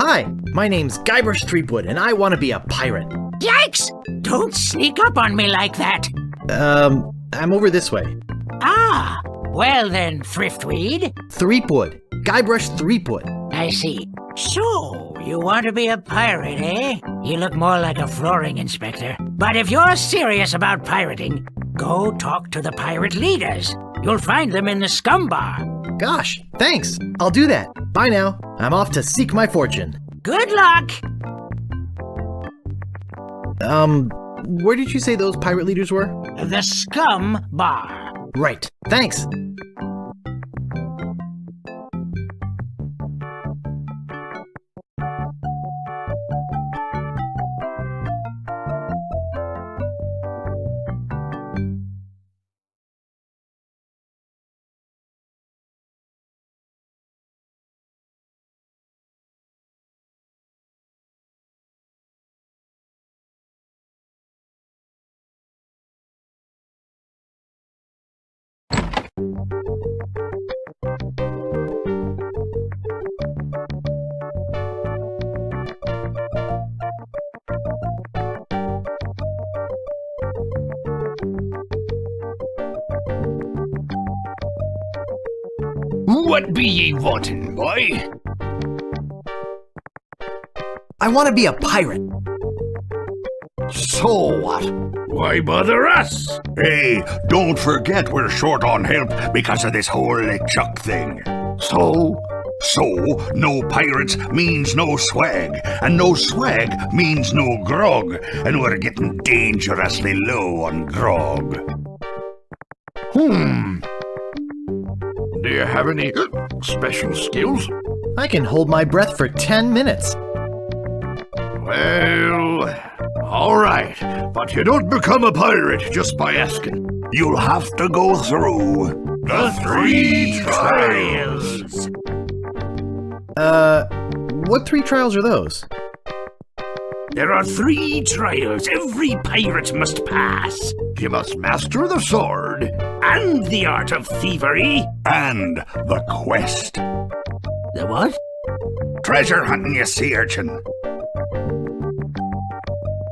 Hi, my name's Guybrush Threepwood, and I want to be a pirate. Yikes! Don't sneak up on me like that. I'm over this way. Ah, well then, Thriftweed. Threepwood. Guybrush Threepwood. I see. So, you want to be a pirate, eh? You look more like a flooring inspector. But if you're serious about pirating, go talk to the pirate leaders. You'll find them in the scum bar. Gosh, thanks. I'll do that. Bye now. I'm off to seek my fortune. Good luck! Where did you say those pirate leaders were? The scum bar. Right. Thanks. What be ye wanting, boy? I want to be a pirate. So what? Why bother us? Hey, don't forget we're short on help because of this whole LeChuck thing. So, no pirates means no swag, and no swag means no grog, and we're getting dangerously low on grog. Do you have any special skills? I can hold my breath for 10 minutes. Well, all right, but you don't become a pirate just by asking. You'll have to go through the 3 trials. What 3 trials are those? There are 3 trials every pirate must pass. You must master the sword, and the art of thievery, and the quest. The what? Treasure hunting, you sea urchin.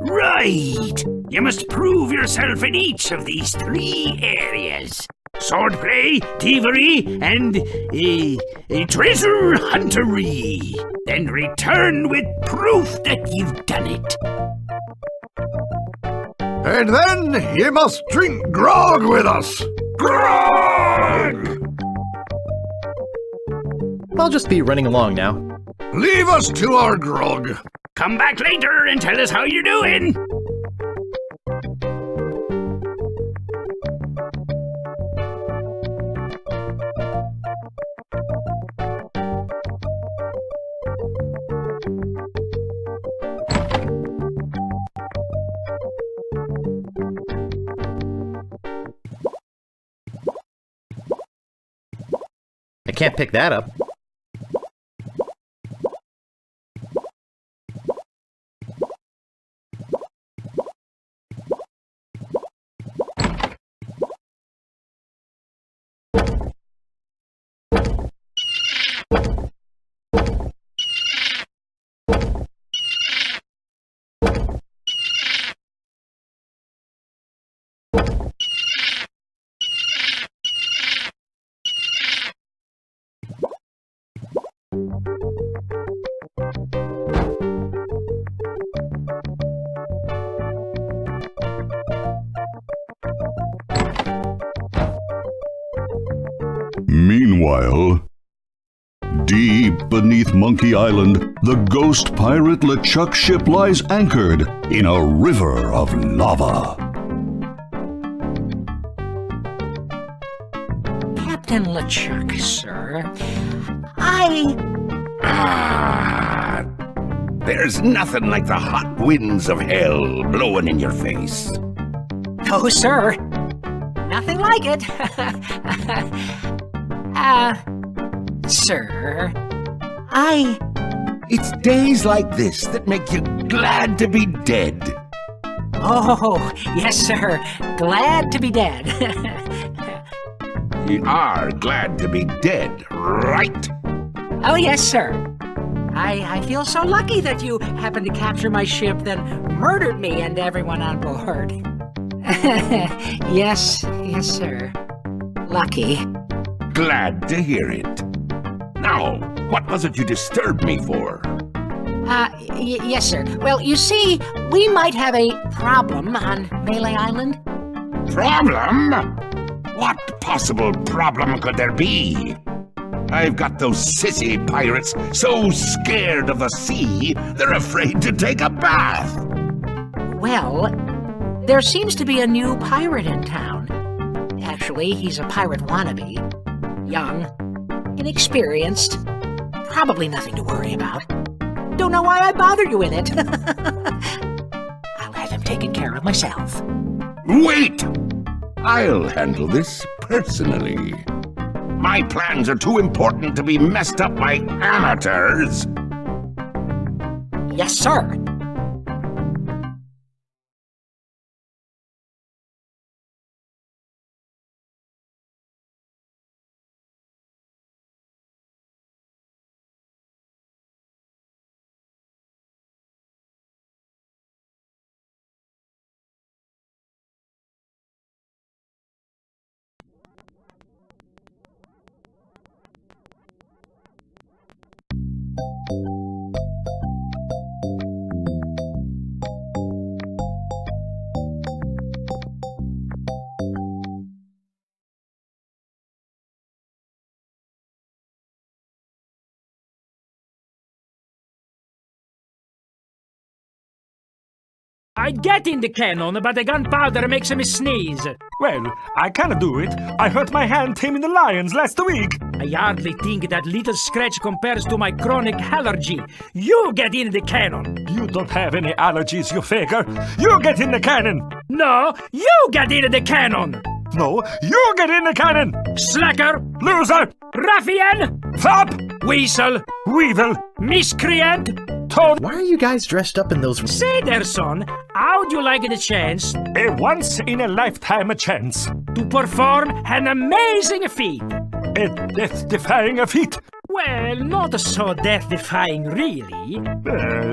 Right! You must prove yourself in each of these 3 areas. Swordplay, thievery, and treasure huntery. Then return with proof that you've done it. And then you must drink grog with us. Grog! I'll just be running along now. Leave us to our grog. Come back later and tell us how you're doing. I can't pick that up. Meanwhile, deep beneath Monkey Island, the ghost pirate LeChuck ship lies anchored in a river of lava. Captain LeChuck, sir. There's nothing like the hot winds of hell blowing in your face. No, sir. Nothing like it. Sir, It's days like this that make you glad to be dead. Oh, yes, sir. Glad to be dead. You are glad to be dead, right? Oh, yes, sir. I feel so lucky that you happened to capture my ship, then murdered me and everyone on board. Yes, sir. Lucky. Glad to hear it. Now, what was it you disturbed me for? Yes, sir. Well, you see, we might have a problem on Melee Island. Problem? What possible problem could there be? I've got those sissy pirates so scared of the sea, they're afraid to take a bath. Well, there seems to be a new pirate in town. Actually, he's a pirate wannabe. Young, inexperienced, probably nothing to worry about. Don't know why I bother you with it. I'll have him taken care of myself. Wait! I'll handle this personally. My plans are too important to be messed up by amateurs. Yes, sir. I'd get in the cannon, but the gunpowder makes me sneeze. Well, I can't do it. I hurt my hand taming the lions last week. I hardly think that little scratch compares to my chronic allergy. You get in the cannon. You don't have any allergies, you faker. You get in the cannon. No, you get in the cannon. No, you get in the cannon. Slacker, Loser. ruffian, Fop. weasel, Weevil. miscreant. Toad. Why are you guys dressed up in those... Say there, son, how'd you like the chance A once-in-a-lifetime chance. to perform an amazing feat? A death-defying feat. Well, not so death-defying, really.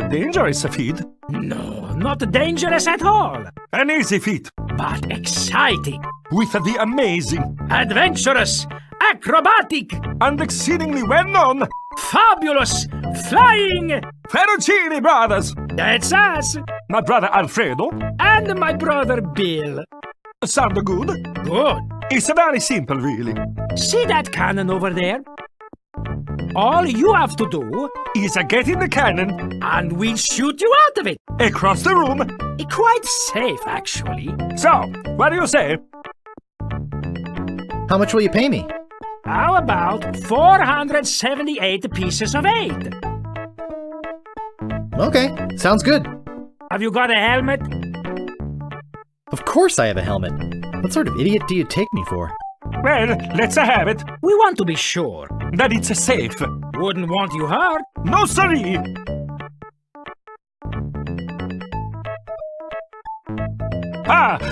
Dangerous feat. No, not dangerous at all, An easy feat. but exciting, With the amazing adventurous, acrobatic, and exceedingly well-known fabulous, flying. Ferrucini brothers. That's us, My brother Alfredo. and my brother Bill. Sound good? Good. It's very simple, really. See that cannon over there? All you have to do, Is get in the cannon, and we'll shoot you out of it. across the room. Quite safe, actually. So, what do you say? How much will you pay me? How about 478 pieces of 8? Okay, sounds good. Have you got a helmet? Of course I have a helmet. What sort of idiot do you take me for? Well, let's have it. We want to be sure. That it's safe. Wouldn't want you hurt. No, siree.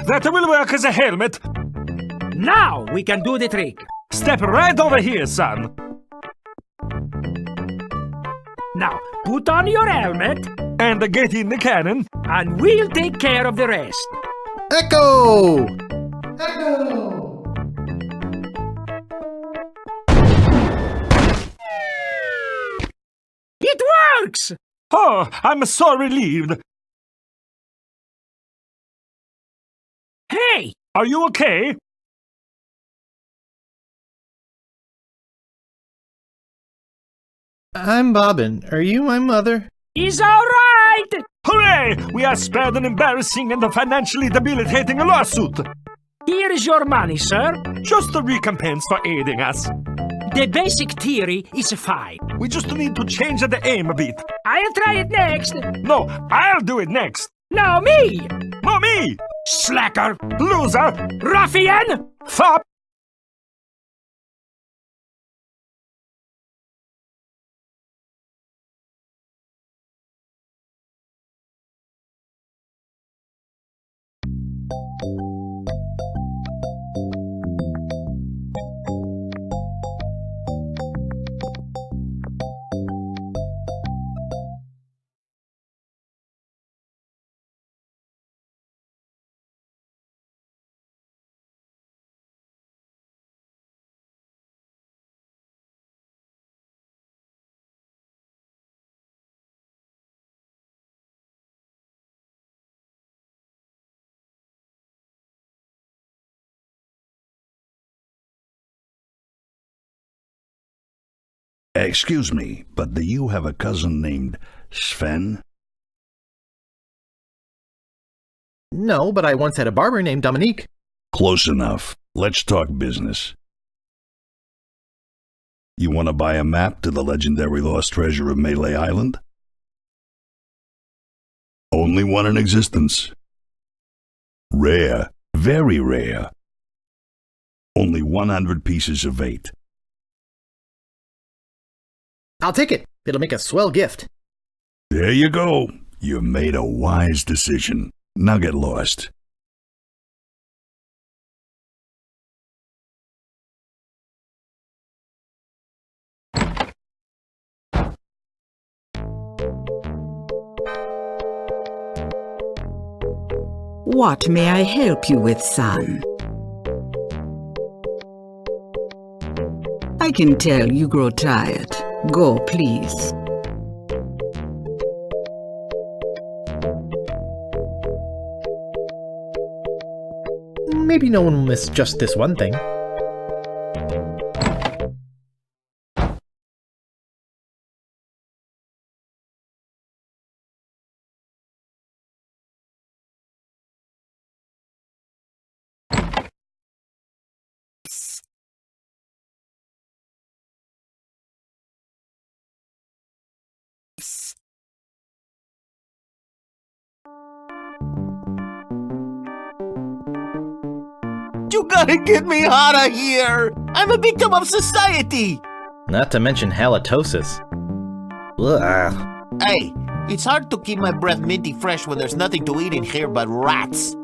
That will work as a helmet. Now we can do the trick. Step right over here, son. Now, put on your helmet, And get in the cannon. and we'll take care of the rest. Echo! Echo! It works! Oh, I'm so relieved. Hey, Are you okay? I'm Bobbin. Are you my mother? he's all right! Hooray! We are spared an embarrassing and financially debilitating lawsuit. Here is your money, sir. Just a recompense for aiding us. The basic theory is fine. We just need to change the aim a bit. I'll try it next. No, I'll do it next. Now me! No, me! Slacker! Loser! Ruffian! Fop! Excuse me, but do you have a cousin named Sven? No, but I once had a barber named Dominique. Close enough. Let's talk business. You want to buy a map to the legendary lost treasure of Melee Island? Only one in existence. Rare, very rare. Only 100 pieces of 8. I'll take it. It'll make a swell gift. There you go. You made a wise decision. Now get lost. What may I help you with, son? I can tell you grow tired. Go, please. Maybe no one will miss just this one thing. You gotta get me out of here! I'm a victim of society! Not to mention halitosis. Ugh. Hey, it's hard to keep my breath minty fresh when there's nothing to eat in here but rats.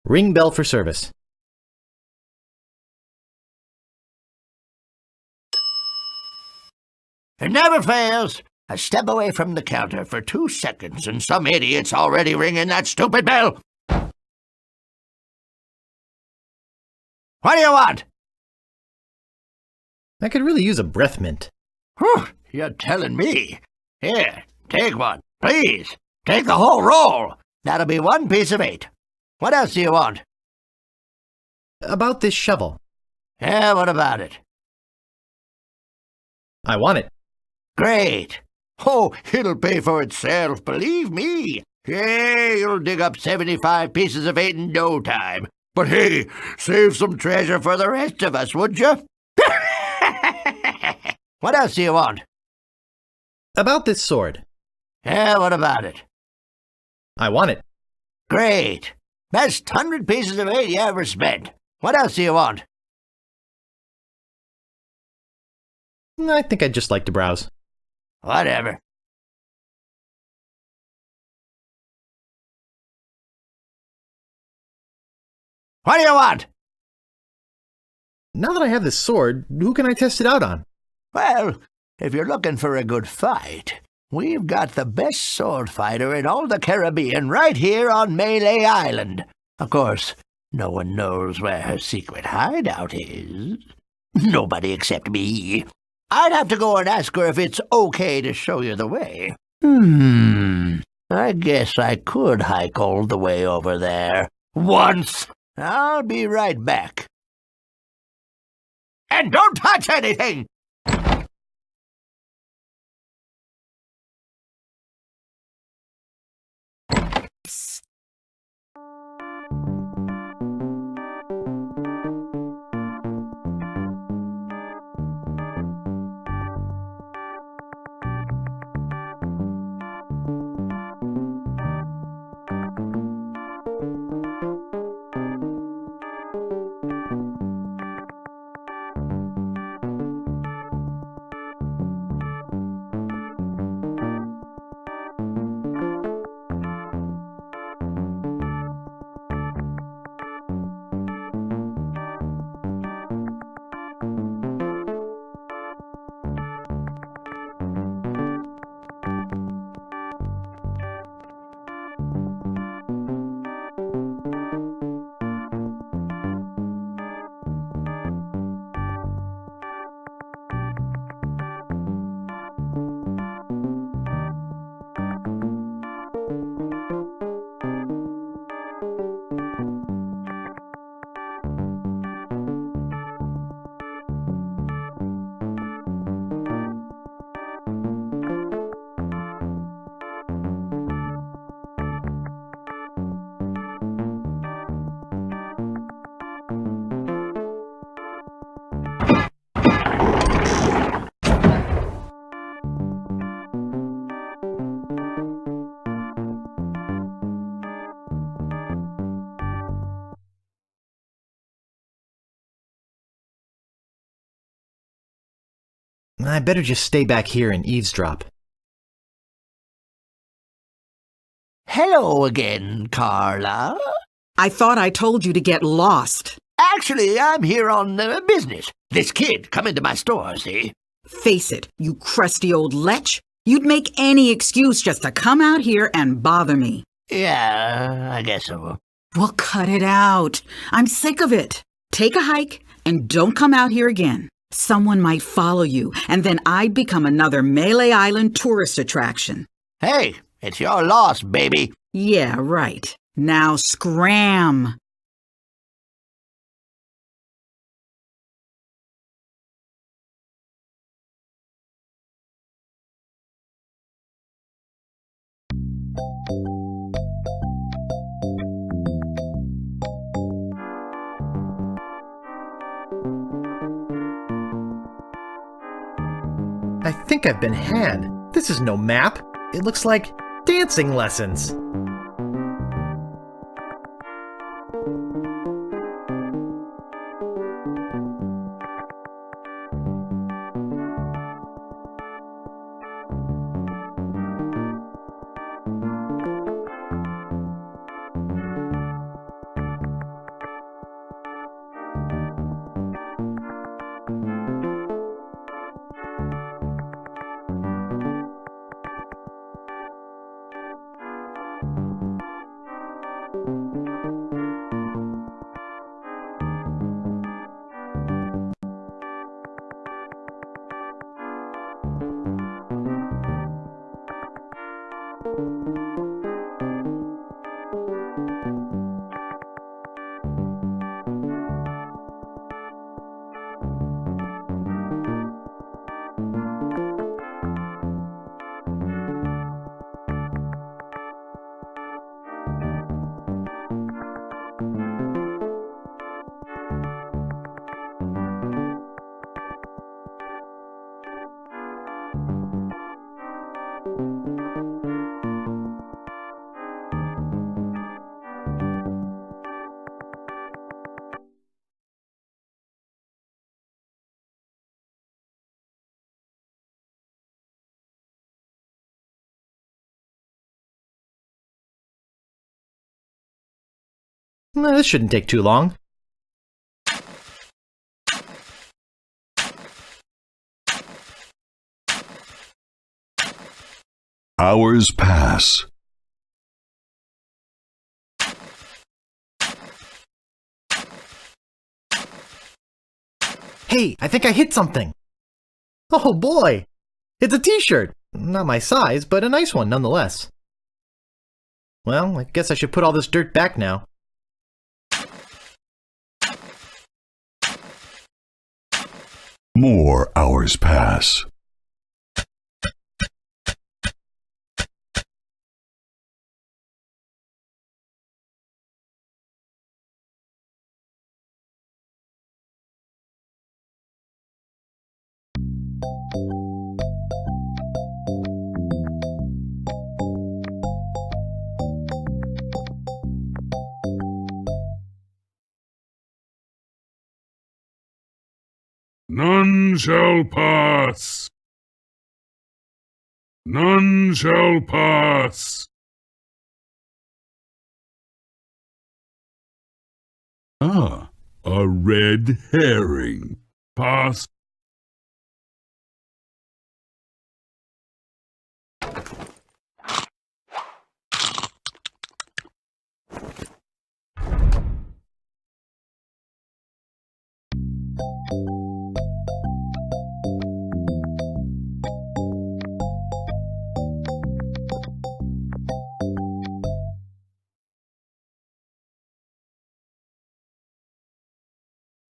Ring bell for service. It never fails. I step away from the counter for 2 seconds and some idiot's already ringing that stupid bell. What do you want? I could really use a breath mint. Whew, you're telling me. Here, take one, please. Take the whole roll. That'll be 1 piece of 8. What else do you want? About this shovel. Yeah, what about it? I want it. Great. Oh, it'll pay for itself, believe me. Hey, you'll dig up 75 pieces of 8 in no time. But hey, save some treasure for the rest of us, would you? What else do you want? About this sword. Yeah, what about it? I want it. Great. Best 100 pieces of 8 you ever spent. What else do you want? I think I'd just like to browse. Whatever. What do you want? Now that I have this sword, who can I test it out on? Well, if you're looking for a good fight, we've got the best sword fighter in all the Caribbean right here on Melee Island. Of course, no one knows where her secret hideout is. Nobody except me. I'd have to go and ask her if it's okay to show you the way. I guess I could hike all the way over there. Once. I'll be right back. And don't touch anything! I better just stay back here and eavesdrop. Hello again, Carla. I thought I told you to get lost. Actually, I'm here on business. This kid come into my store, see? Face it, you crusty old lech. You'd make any excuse just to come out here and bother me. Yeah, I guess so. Well, cut it out. I'm sick of it. Take a hike and don't come out here again. Someone might follow you, and then I'd become another Melee Island tourist attraction. Hey, it's your loss, baby. Yeah, right. Now scram. I think I've been had. This is no map. It looks like dancing lessons. This shouldn't take too long. Hours pass. Hey, I think I hit something. Oh boy! It's a t-shirt. Not my size, but a nice one nonetheless. Well, I guess I should put all this dirt back now. More hours pass. None shall pass. None shall pass. Ah, a red herring. Pass.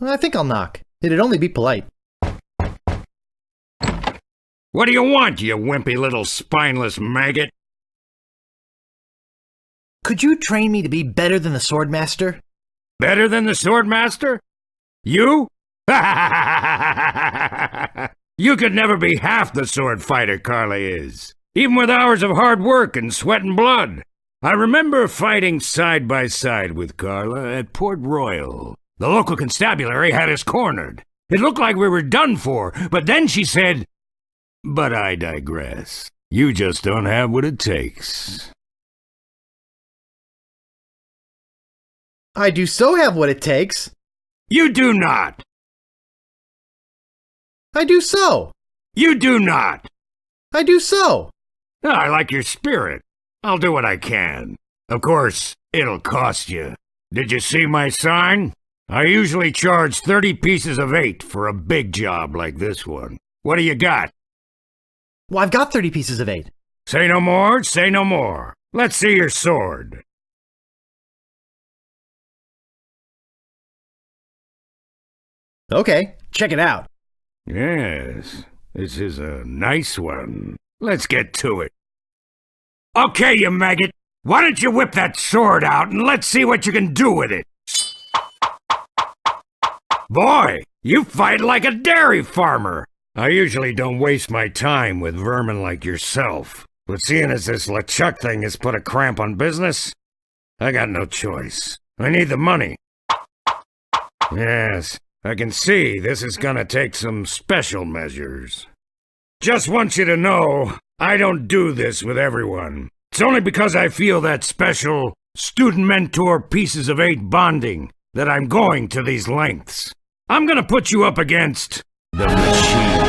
I think I'll knock. It'd only be polite. What do you want, you wimpy little spineless maggot? Could you train me to be better than the Swordmaster? Better than the Swordmaster? You? You could never be half the sword fighter Carla is, even with hours of hard work and sweat and blood. I remember fighting side by side with Carla at Port Royal. The local constabulary had us cornered. It looked like we were done for, but then she said, But I digress. You just don't have what it takes. I do so have what it takes. You do not! I do so. You do not! I do so. I like your spirit. I'll do what I can. Of course, it'll cost you. Did you see my sign? I usually charge 30 pieces of 8 for a big job like this one. What do you got? Well, I've got 30 pieces of 8. Say no more, say no more. Let's see your sword. Okay, check it out. Yes, this is a nice one. Let's get to it. Okay, you maggot. Why don't you whip that sword out and let's see what you can do with it? Boy, you fight like a dairy farmer. I usually don't waste my time with vermin like yourself. But seeing as this LeChuck thing has put a cramp on business, I got no choice. I need the money. Yes, I can see this is gonna take some special measures. Just want you to know, I don't do this with everyone. It's only because I feel that special student-mentor pieces of 8 bonding that I'm going to these lengths. I'm gonna put you up against the machine.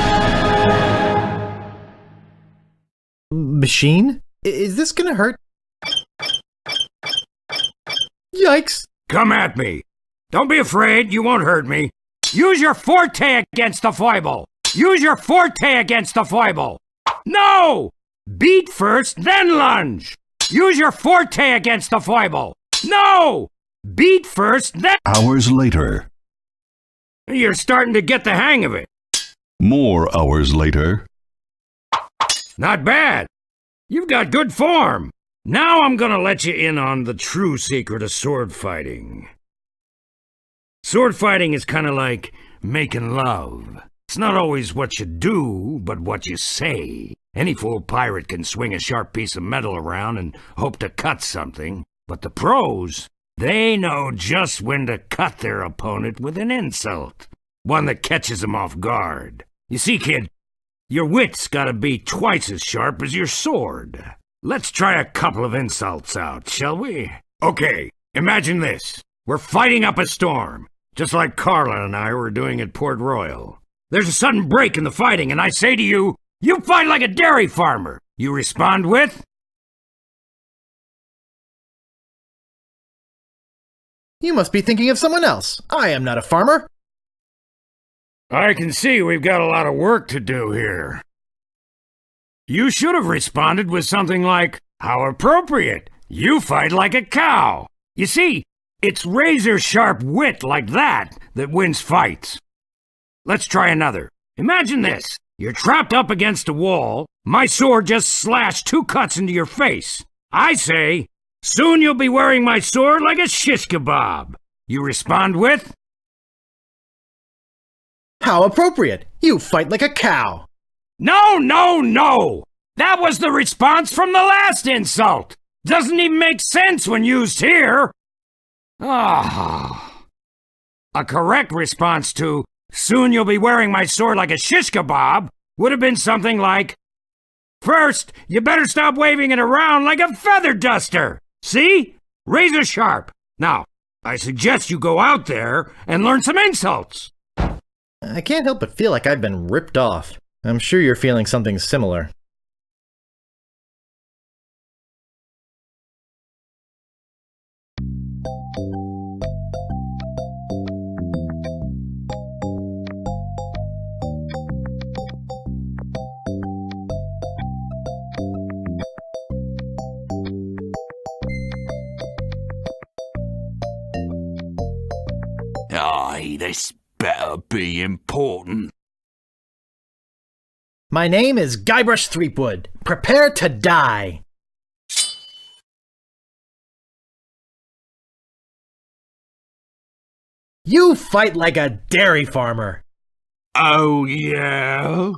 Machine? Is this gonna hurt? Yikes! Come at me. Don't be afraid, you won't hurt me. Use your forte against the foible. Use your forte against the foible. No! Beat first, then lunge. Use your forte against the foible. No! Beat first, then... Hours later. You're starting to get the hang of it. More hours later. Not bad. You've got good form. Now I'm gonna let you in on the true secret of sword fighting. Sword fighting is kinda like making love. It's not always what you do, but what you say. Any fool pirate can swing a sharp piece of metal around and hope to cut something. But the pros, they know just when to cut their opponent with an insult. One that catches them off guard. You see, kid, your wit's gotta be twice as sharp as your sword. Let's try a couple of insults out, shall we? Okay, imagine this. We're fighting up a storm, just like Carla and I were doing at Port Royal. There's a sudden break in the fighting, and I say to you, you fight like a dairy farmer. You respond with... You must be thinking of someone else. I am not a farmer. I can see we've got a lot of work to do here. You should have responded with something like, how appropriate. You fight like a cow. You see, it's razor-sharp wit like that that wins fights. Let's try another. Imagine this. You're trapped up against a wall. My sword just slashed 2 cuts into your face. I say, soon you'll be wearing my sword like a shish kebab. You respond with... How appropriate. You fight like a cow. No, no, no! That was the response from the last insult! Doesn't even make sense when used here! Ah. A correct response to, soon you'll be wearing my sword like a shish kebab, would have been something like, first, you better stop waving it around like a feather duster! See? Razor sharp. Now, I suggest you go out there and learn some insults. I can't help but feel like I've been ripped off. I'm sure you're feeling something similar. Aye, this better be important. My name is Guybrush Threepwood. Prepare to die. You fight like a dairy farmer. Oh, yeah?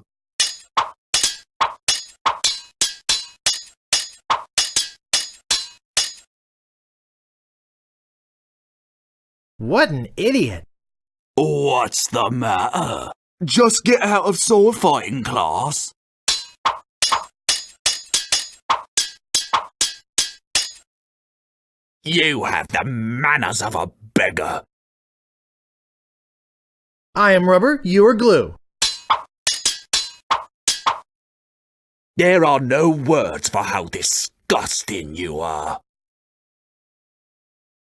What an idiot. What's the matter? Just get out of sword fighting class. You have the manners of a beggar. I am rubber, you are glue. There are no words for how disgusting you are.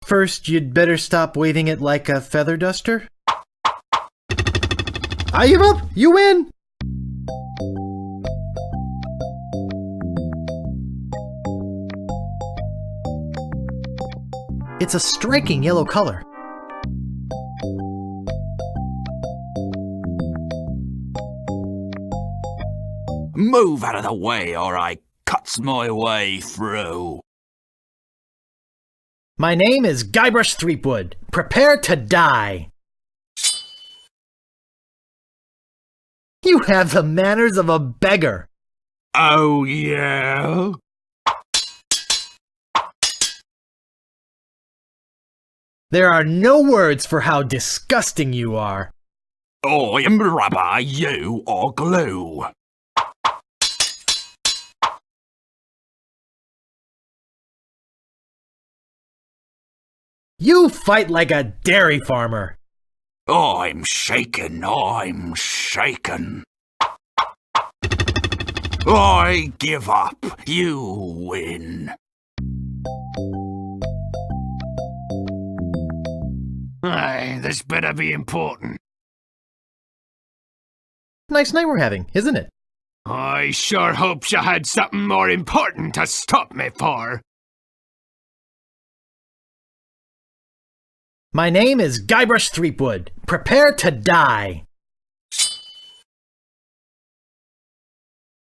First, you'd better stop waving it like a feather duster. I give up! You win! It's a striking yellow color. Move out of the way or I cuts my way through. My name is Guybrush Threepwood. Prepare to die. You have the manners of a beggar. Oh, yeah? There are no words for how disgusting you are. I am rubber, you are glue. You fight like a dairy farmer. I'm shaken, I'm shaken. I give up, you win. Aye, this better be important. Nice night we're having, isn't it? I sure hopes you had something more important to stop me for. My name is Guybrush Threepwood. Prepare to die.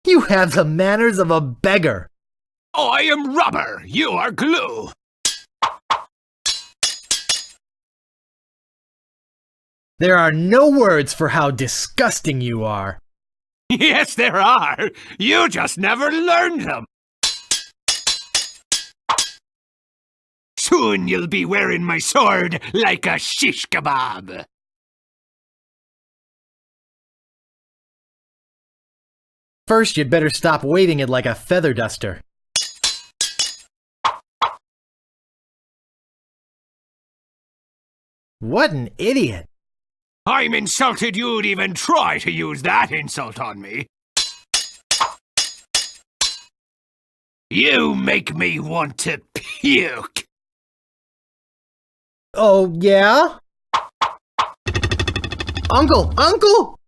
You have the manners of a beggar. I am rubber, you are glue. There are no words for how disgusting you are. Yes, there are. You just never learned them. Soon you'll be wearing my sword like a shish kebab. First, you'd better stop waving it like a feather duster. What an idiot. I'm insulted you'd even try to use that insult on me. You make me want to puke. Oh, yeah? Uncle! Uncle!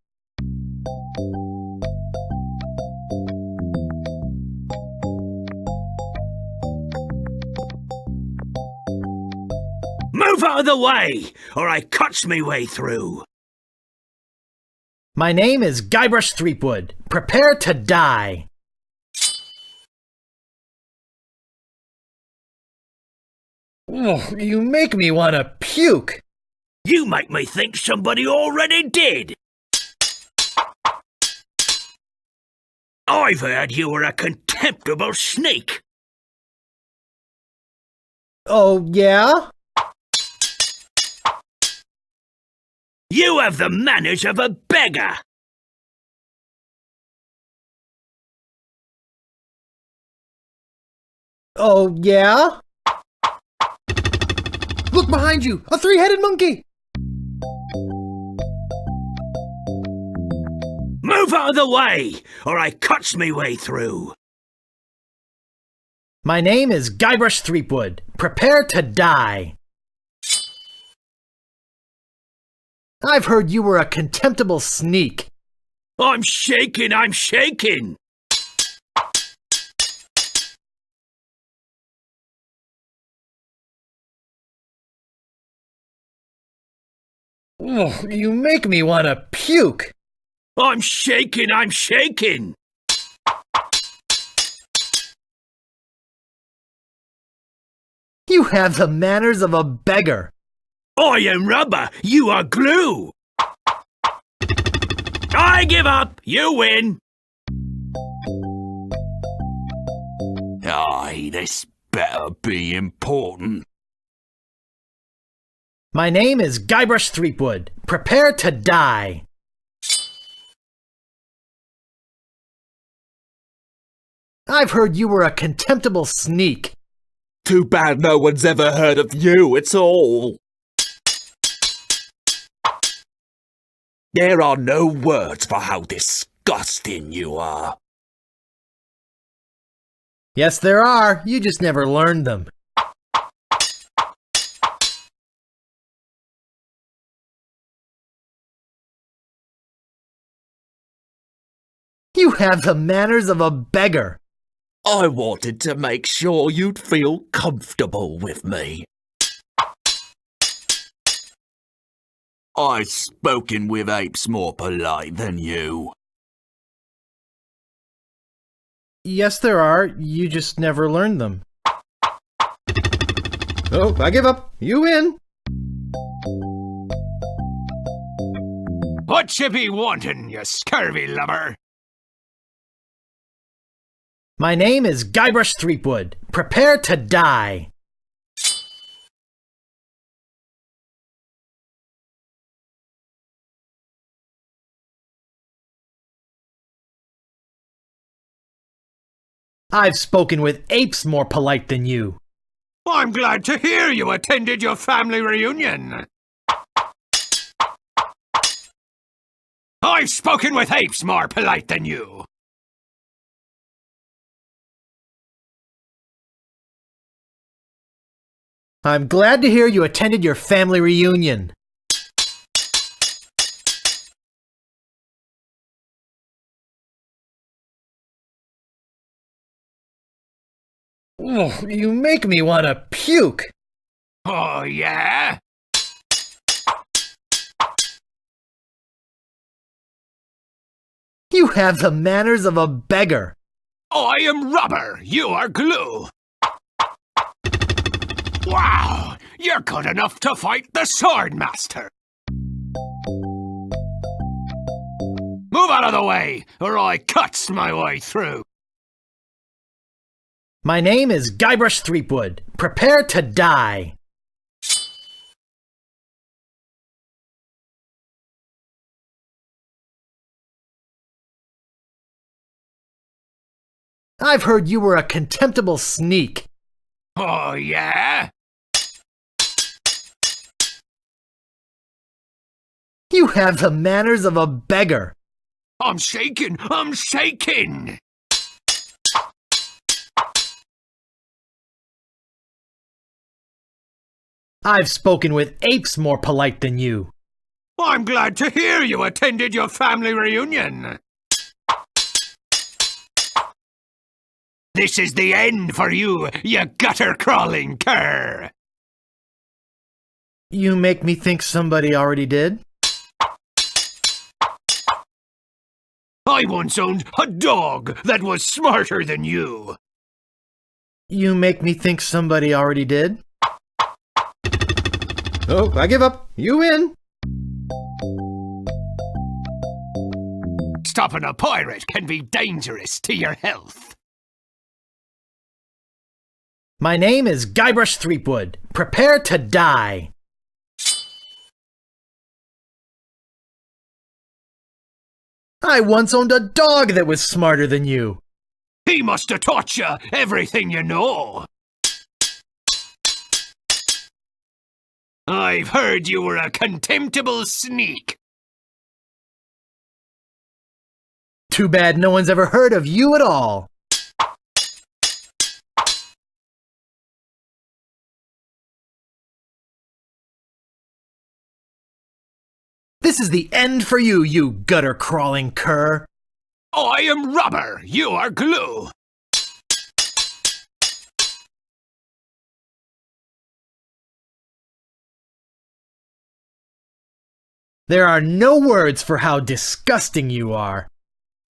Move out of the way, or I cuts me way through. My name is Guybrush Threepwood. Prepare to die. Ugh, you make me want to puke. You make me think somebody already did. I've heard you were a contemptible sneak. Oh, yeah? You have the manners of a beggar. Oh, yeah? Look behind you! A three-headed monkey! Move out of the way, or I cuts me way through. My name is Guybrush Threepwood. Prepare to die. I've heard you were a contemptible sneak. I'm shaking, I'm shaking. Ugh, you make me want to puke. I'm shaking, I'm shaking. You have the manners of a beggar. I am rubber, you are glue. I give up, you win. Aye, this better be important. My name is Guybrush Threepwood. Prepare to die. I've heard you were a contemptible sneak. Too bad no one's ever heard of you at all. There are no words for how disgusting you are. Yes, there are. You just never learned them. You have the manners of a beggar. I wanted to make sure you'd feel comfortable with me. I've spoken with apes more polite than you. Yes, there are. You just never learned them. Oh, I give up. You win. What you be wanting, you scurvy lubber? My name is Guybrush Threepwood. Prepare to die. I've spoken with apes more polite than you. I'm glad to hear you attended your family reunion. I've spoken with apes more polite than you. I'm glad to hear you attended your family reunion. Ugh, you make me want to puke. Oh, yeah? You have the manners of a beggar. I am rubber, you are glue. Wow, you're good enough to fight the Swordmaster. Move out of the way, or I cuts my way through. My name is Guybrush Threepwood. Prepare to die. I've heard you were a contemptible sneak. Oh, yeah? You have the manners of a beggar. I'm shaking, I'm shaking! I've spoken with apes more polite than you. I'm glad to hear you attended your family reunion. This is the end for you, you gutter-crawling cur! You make me think somebody already did. I once owned a dog that was smarter than you. You make me think somebody already did. Oh, I give up. You win. Stopping a pirate can be dangerous to your health. My name is Guybrush Threepwood. Prepare to die. I once owned a dog that was smarter than you. He must have taught you everything you know. I've heard you were a contemptible sneak. Too bad no one's ever heard of you at all. This is the end for you, you gutter-crawling cur. I am rubber, you are glue. There are no words for how disgusting you are.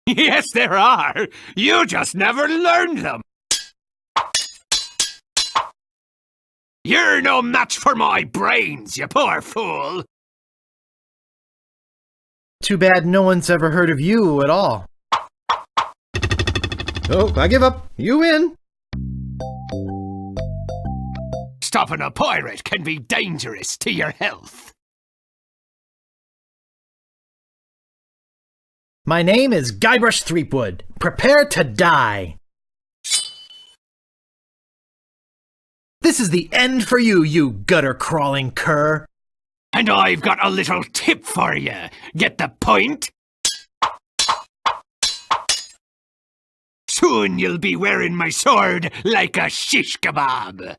Yes, there are. You just never learned them. You're no match for my brains, you poor fool. Too bad no one's ever heard of you at all. Oh, I give up. You win. Stopping a pirate can be dangerous to your health. My name is Guybrush Threepwood. Prepare to die. This is the end for you, you gutter-crawling cur. And I've got a little tip for you. Get the point? Soon you'll be wearing my sword like a shish kebab.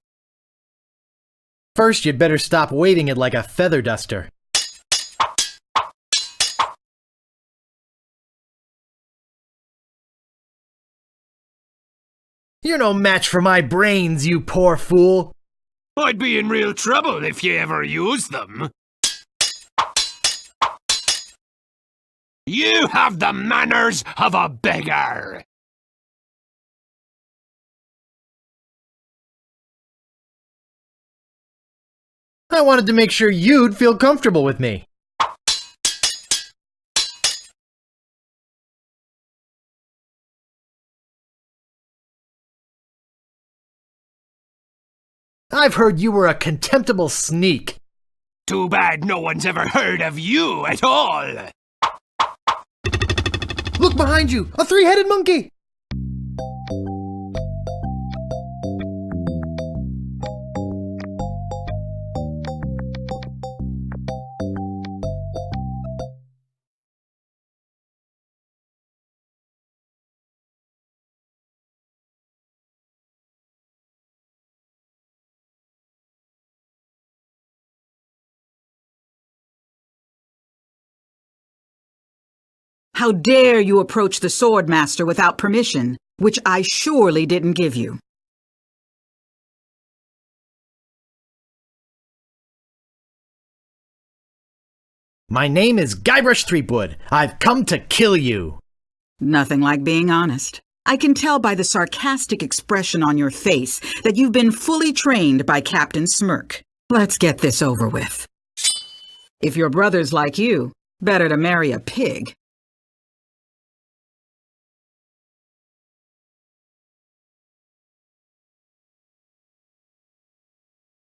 First, you'd better stop waving it like a feather duster. You're no match for my brains, you poor fool. I'd be in real trouble if you ever used them. You have the manners of a beggar. I wanted to make sure you'd feel comfortable with me. I've heard you were a contemptible sneak. Too bad no one's ever heard of you at all. Look behind you! A three-headed monkey! How dare you approach the sword master without permission, which I surely didn't give you. My name is Guybrush Threepwood. I've come to kill you. Nothing like being honest. I can tell by the sarcastic expression on your face that you've been fully trained by Captain Smirk. Let's get this over with. If your brother's like you, better to marry a pig.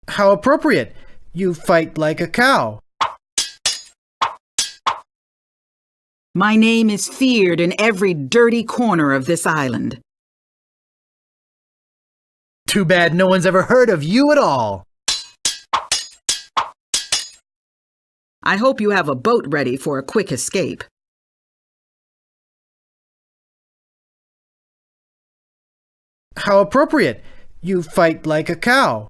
How appropriate. You fight like a cow. My name is feared in every dirty corner of this island. Too bad no one's ever heard of you at all. I hope you have a boat ready for a quick escape. How appropriate. You fight like a cow.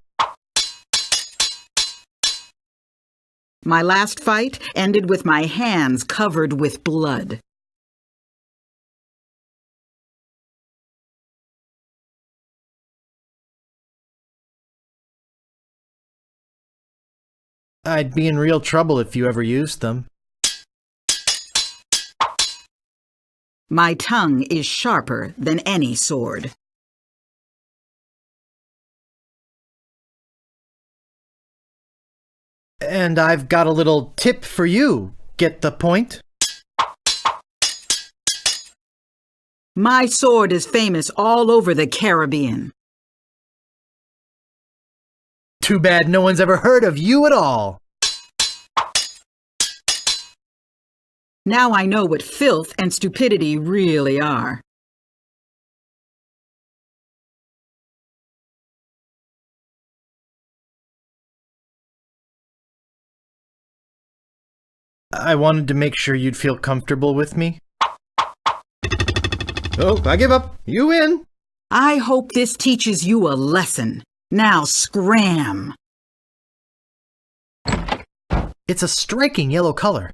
My last fight ended with my hands covered with blood. I'd be in real trouble if you ever used them. My tongue is sharper than any sword. And I've got a little tip for you. Get the point? My sword is famous all over the Caribbean. Too bad no one's ever heard of you at all. Now I know what filth and stupidity really are. I wanted to make sure you'd feel comfortable with me. Oh, I give up. You win. I hope this teaches you a lesson. Now scram! It's a striking yellow color.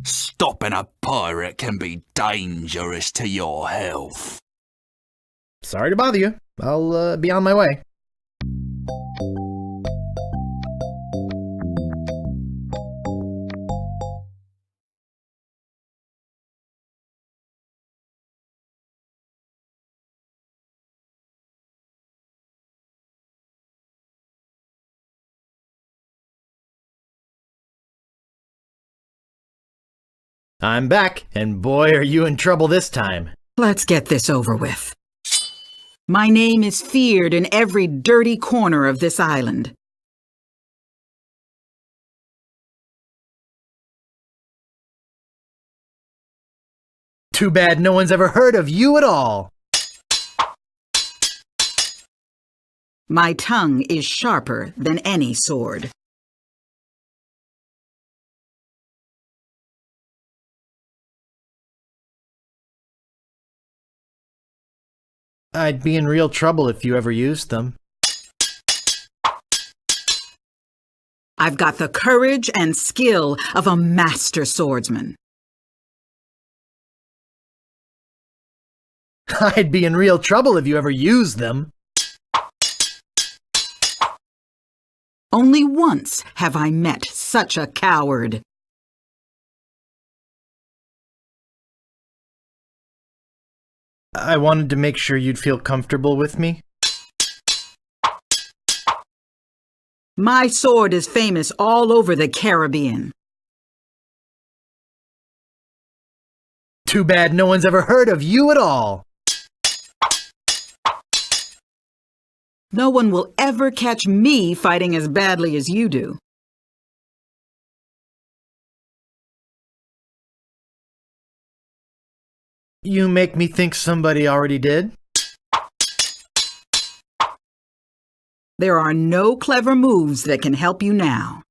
Stopping a pirate can be dangerous to your health. Sorry to bother you. I'll be on my way. I'm back, and boy, are you in trouble this time. Let's get this over with. My name is feared in every dirty corner of this island. Too bad no one's ever heard of you at all. My tongue is sharper than any sword. I'd be in real trouble if you ever used them. I've got the courage and skill of a master swordsman. I'd be in real trouble if you ever used them. Only once have I met such a coward. I wanted to make sure you'd feel comfortable with me. My sword is famous all over the Caribbean. Too bad no one's ever heard of you at all. No one will ever catch me fighting as badly as you do. You make me think somebody already did. There are no clever moves that can help you now.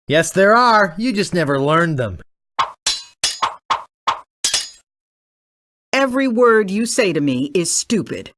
Yes, there are. You just never learned them. Every word you say to me is stupid.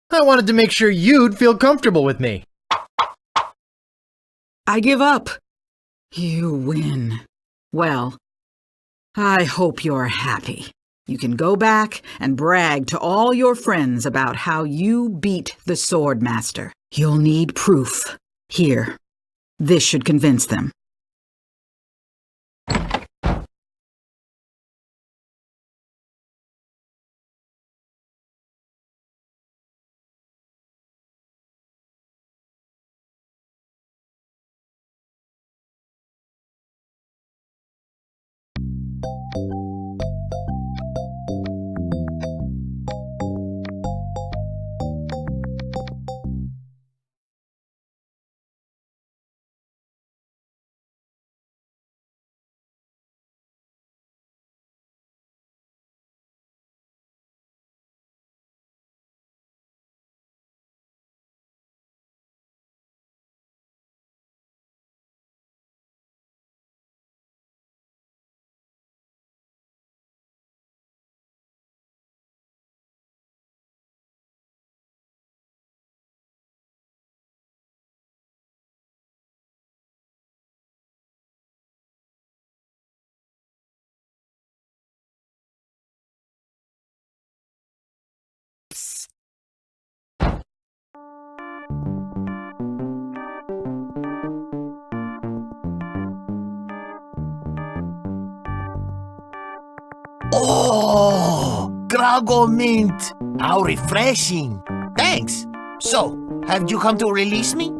I wanted to make sure you'd feel comfortable with me. I give up. You win. Well, I hope you're happy. You can go back and brag to all your friends about how you beat the sword master. You'll need proof. Here, this should convince them. Oh, Grago Mint! How refreshing! Thanks! So, have you come to release me?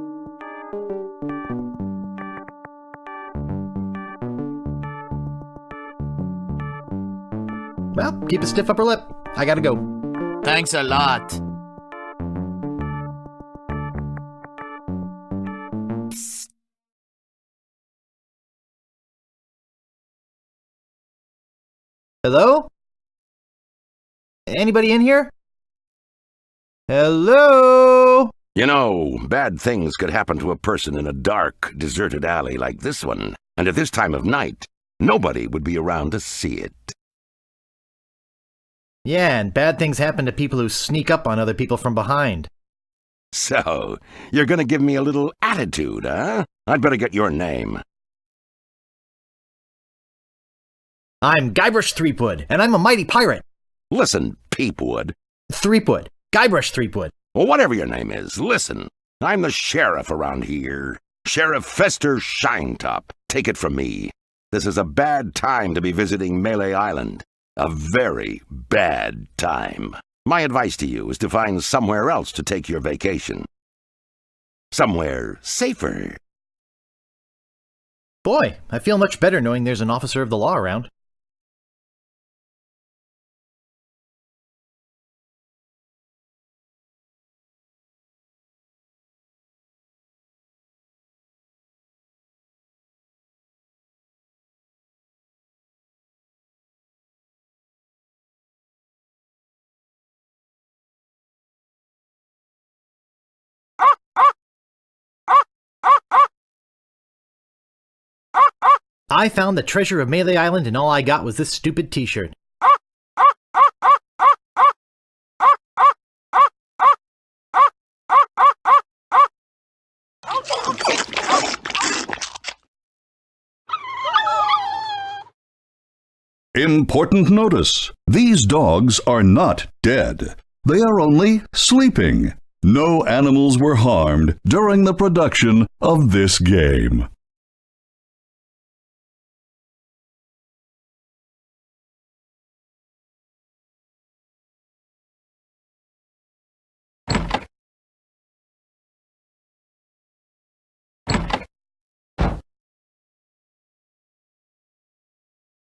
Well, keep a stiff upper lip. I gotta go. Thanks a lot. Hello? Anybody in here? Hello? You know, bad things could happen to a person in a dark, deserted alley like this one, and at this time of night, nobody would be around to see it. Yeah, and bad things happen to people who sneak up on other people from behind. So, you're gonna give me a little attitude, huh? I'd better get your name. I'm Guybrush Threepwood, and I'm a mighty pirate. Listen, Peepwood. Threepwood. Guybrush Threepwood. Well, whatever your name is, listen. I'm the sheriff around here. Sheriff Fester Shinetop. Take it from me. This is a bad time to be visiting Melee Island. A very bad time. My advice to you is to find somewhere else to take your vacation. Somewhere safer. Boy, I feel much better knowing there's an officer of the law around. I found the treasure of Melee Island and all I got was this stupid t-shirt. Important notice. These dogs are not dead. They are only sleeping. No animals were harmed during the production of this game.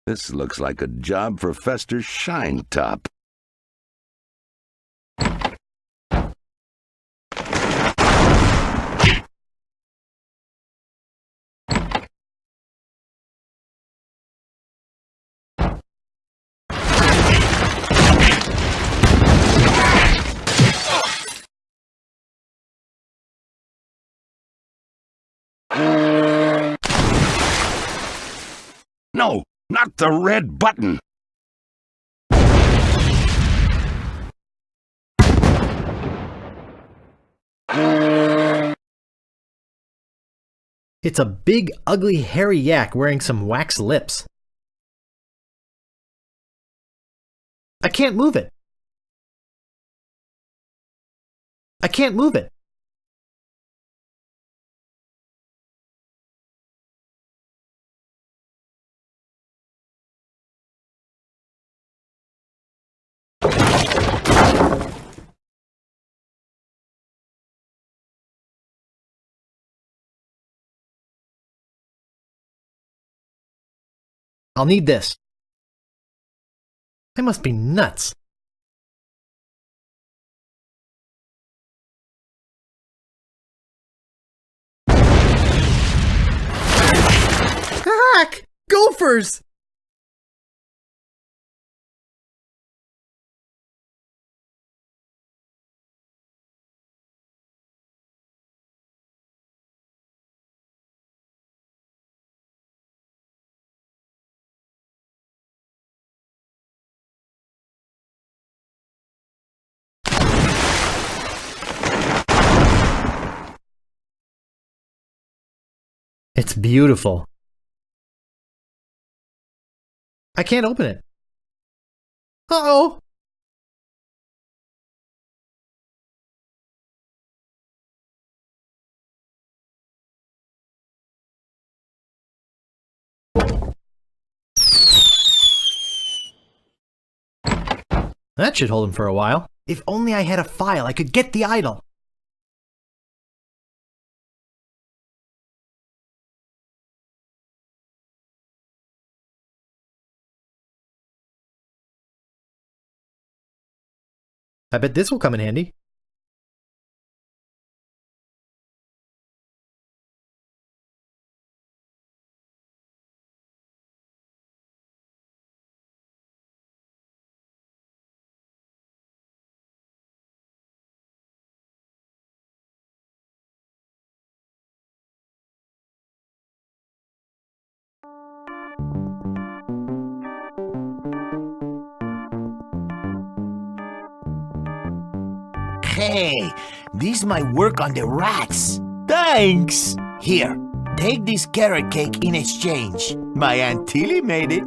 This looks like a job for Fester Shinetop. No, not the red button. It's a big, ugly, hairy yak wearing some wax lips. I can't move it. I can't move it. I'll need this. I must be nuts. Hack! Gophers! It's beautiful. I can't open it. Uh-oh! That should hold him for a while. If only I had a file, I could get the idol. I bet this will come in handy. Hey, this might work on the rats. Thanks. Here, take this carrot cake in exchange. My Aunt Tilly made it.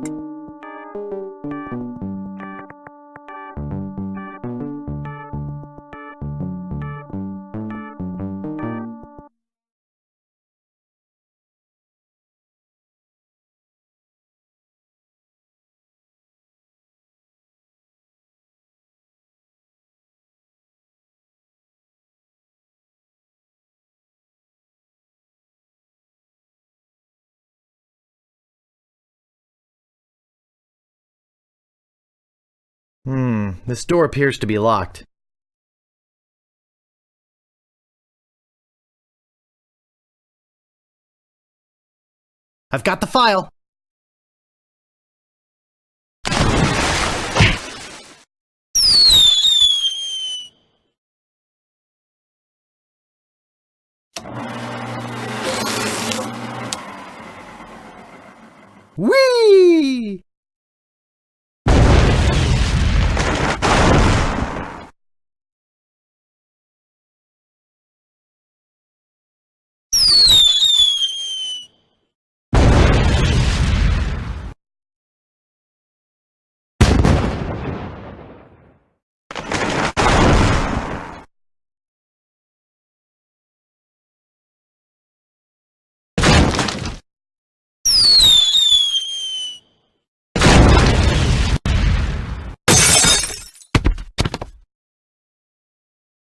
This door appears to be locked. I've got the file. Whee!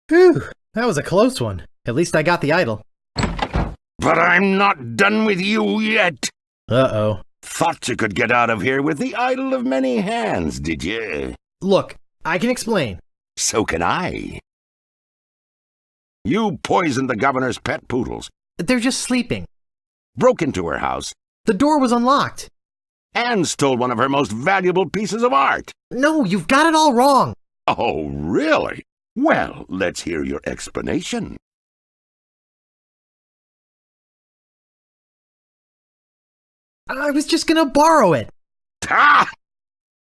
Phew, that was a close one. At least I got the idol. But I'm not done with you yet. Uh-oh. Thought you could get out of here with the idol of many hands, did you? Look, I can explain. So can I. You poisoned the governor's pet poodles, They're just sleeping. broke into her house, The door was unlocked. and stole one of her most valuable pieces of art. No, you've got it all wrong. Oh, really? Well, let's hear your explanation. I was just gonna borrow it. Ah!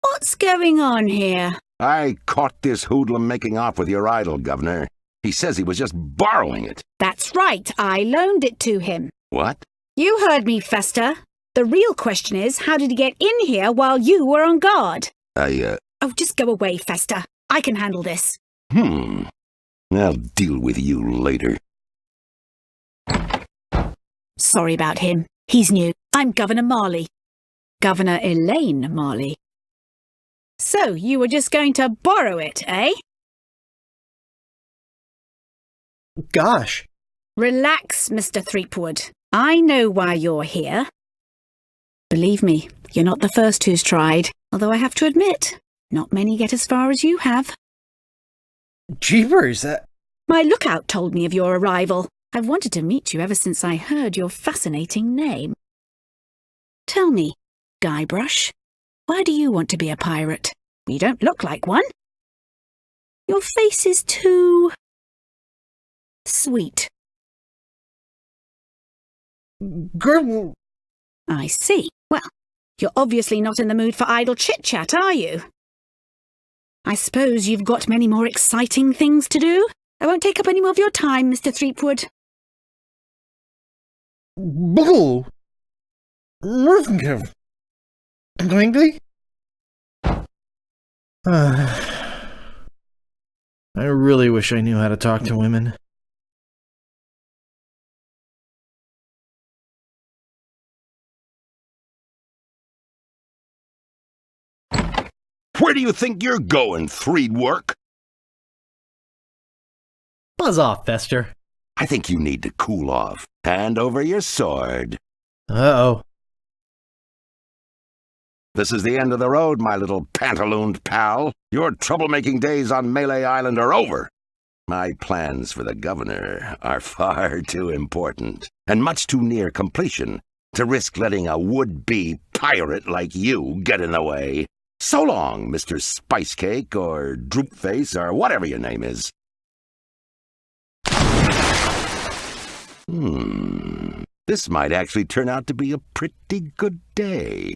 What's going on here? I caught this hoodlum making off with your idol, Governor. He says he was just borrowing it. That's right, I loaned it to him. What? You heard me, Fester. The real question is, how did he get in here while you were on guard? Oh, just go away, Fester. I can handle this. I'll deal with you later. Sorry about him. He's new. I'm Governor Marley. Governor Elaine Marley. So, you were just going to borrow it, eh? Gosh. Relax, Mr. Threepwood. I know why you're here. Believe me, you're not the first who's tried, although I have to admit, not many get as far as you have. Jeepers, My lookout told me of your arrival. I've wanted to meet you ever since I heard your fascinating name. Tell me, Guybrush, why do you want to be a pirate? You don't look like one. Your face is too sweet. Girl. I see. Well, you're obviously not in the mood for idle chit-chat, are you? I suppose you've got many more exciting things to do? I won't take up any more of your time, Mr. Threepwood. Bull. Langley? I really wish I knew how to talk to women. Where do you think you're going, Threedwork? Buzz off, Fester. I think you need to cool off. Hand over your sword. Uh-oh. This is the end of the road, my little pantalooned pal. Your troublemaking days on Melee Island are over. My plans for the governor are far too important, and much too near completion, to risk letting a would-be pirate like you get in the way. So long, Mr. Spicecake, or Droopface, or whatever your name is. This might actually turn out to be a pretty good day.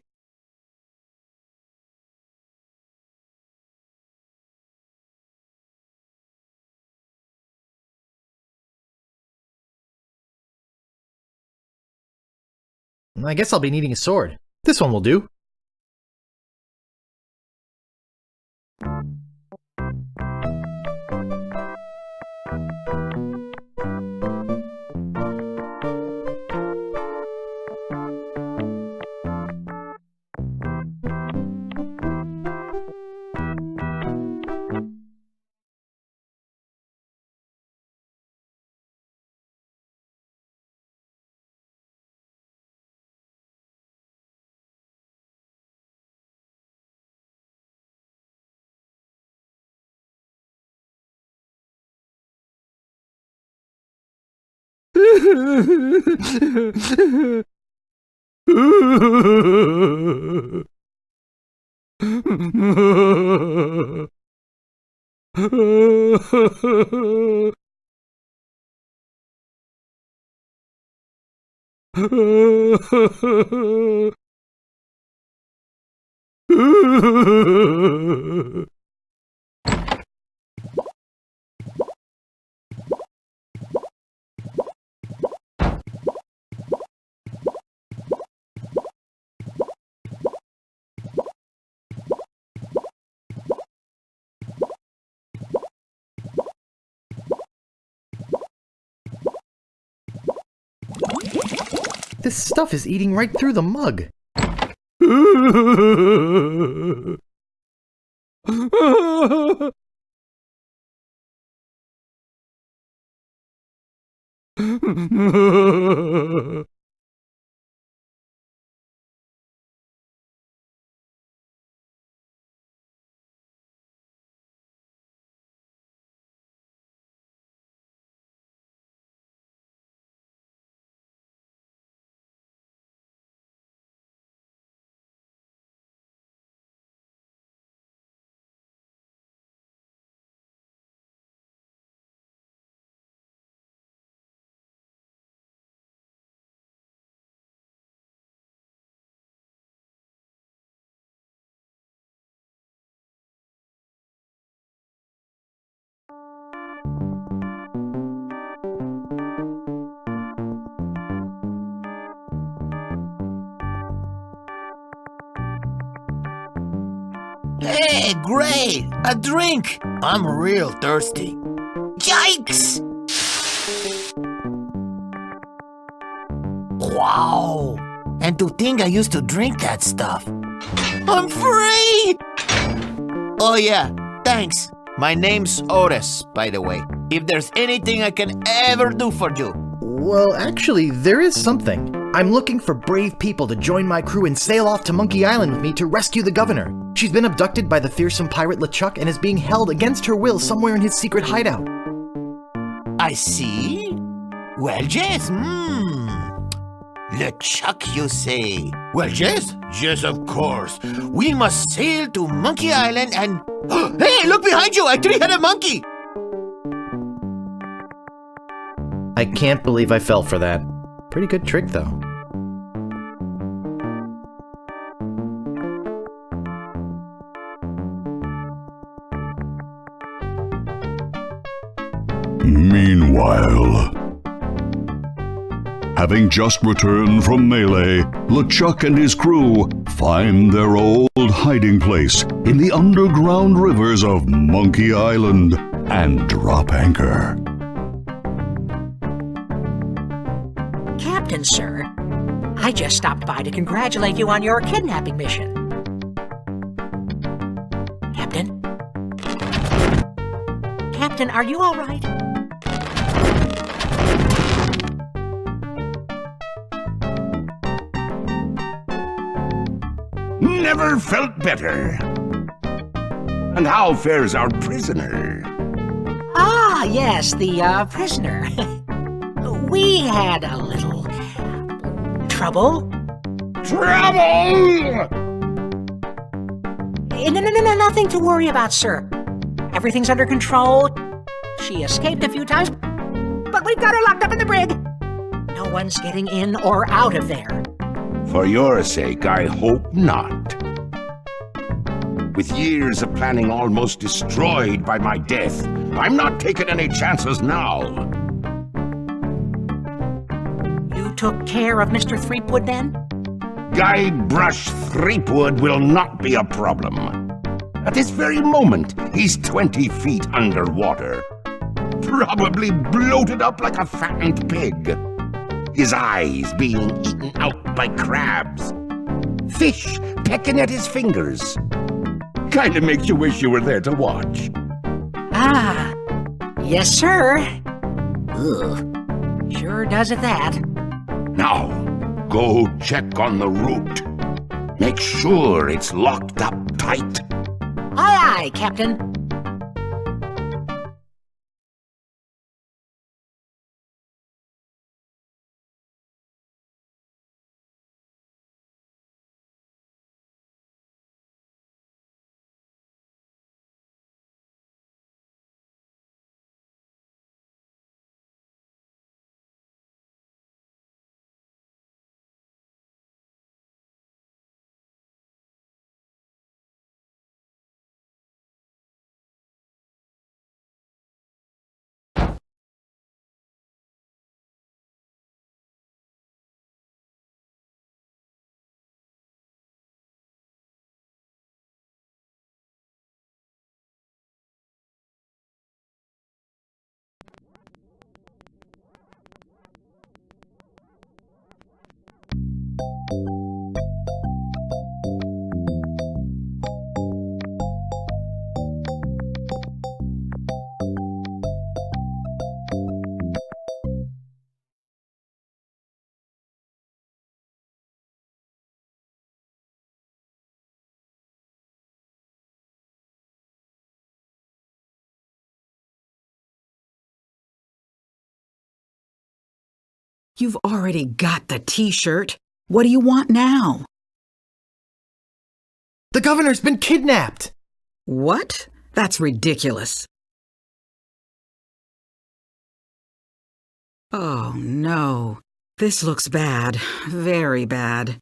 I guess I'll be needing a sword. This one will do. This stuff is eating right through the mug. Hey, great! A drink! I'm real thirsty. Yikes! Wow! And to think I used to drink that stuff. I'm free! Oh yeah, thanks. My name's Otis, by the way. If there's anything I can ever do for you. Well, actually, there is something. I'm looking for brave people to join my crew and sail off to Monkey Island with me to rescue the governor. She's been abducted by the fearsome pirate LeChuck and is being held against her will somewhere in his secret hideout. I see. Well, yes, LeChuck, you say? Well, yes, yes, of course. We must sail to Monkey Island and... Hey, look behind you! A three-headed monkey! I can't believe I fell for that. Pretty good trick, though. Meanwhile, having just returned from Melee, LeChuck and his crew find their old hiding place in the underground rivers of Monkey Island and drop anchor. Captain, sir, I just stopped by to congratulate you on your kidnapping mission. Captain? Captain, are you all right? Never felt better. And how fares our prisoner? Ah, yes, the prisoner. We had a little trouble. Trouble! No, nothing to worry about, sir. Everything's under control. She escaped a few times, but we've got her locked up in the brig. No one's getting in or out of there. For your sake, I hope not. With years of planning almost destroyed by my death, I'm not taking any chances now. You took care of Mr. Threepwood then? Guybrush Threepwood will not be a problem. At this very moment, he's 20 feet underwater. Probably bloated up like a fattened pig. His eyes being eaten out by crabs. Fish pecking at his fingers. Kinda makes you wish you were there to watch. Ah, yes, sir. Ugh, sure does at that. Now, go check on the route. Make sure it's locked up tight. Aye, aye, Captain. You've already got the t-shirt. What do you want now? The governor's been kidnapped! What? That's ridiculous. Oh, no. This looks bad. Very bad.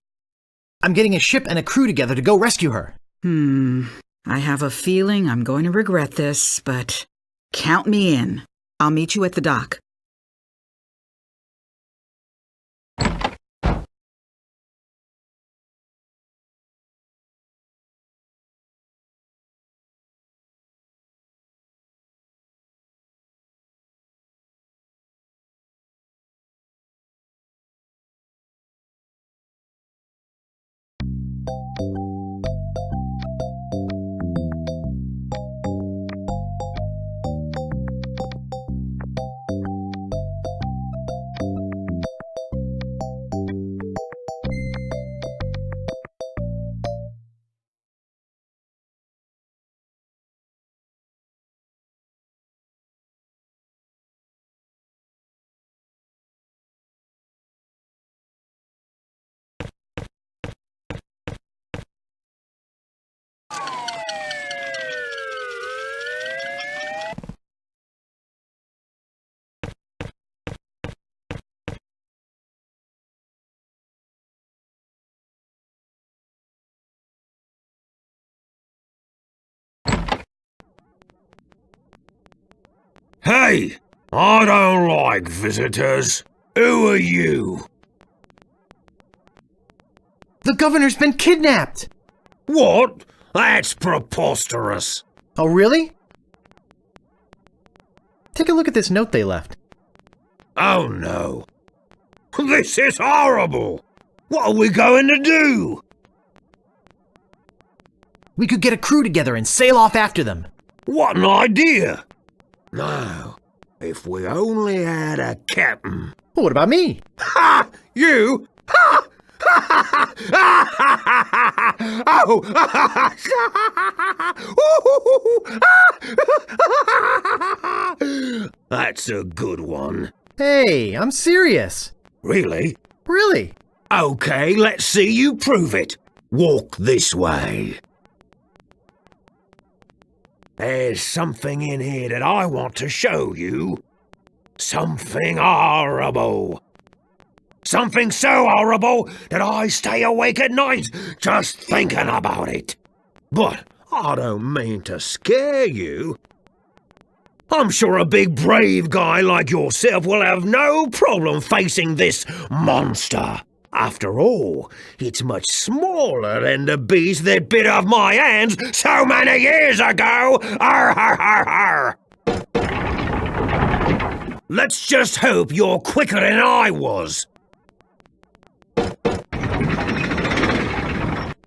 I'm getting a ship and a crew together to go rescue her. I have a feeling I'm going to regret this, but count me in. I'll meet you at the dock. Hey, I don't like visitors. Who are you? The governor's been kidnapped! What? That's preposterous. Oh, really? Take a look at this note they left. Oh no. This is horrible. What are we going to do? We could get a crew together and sail off after them. What an idea. Now, if we only had a captain. Well, what about me? Ha! You? Ha! Oh! That's a good one. Hey, I'm serious. Really? Really? Okay, let's see you prove it. Walk this way. There's something in here that I want to show you. Something horrible. Something so horrible that I stay awake at night just thinking about it. But I don't mean to scare you. I'm sure a big brave guy like yourself will have no problem facing this monster. After all, it's much smaller than the beast that bit off my hands so many years ago. Arr, har, har, har. Let's just hope you're quicker than I was.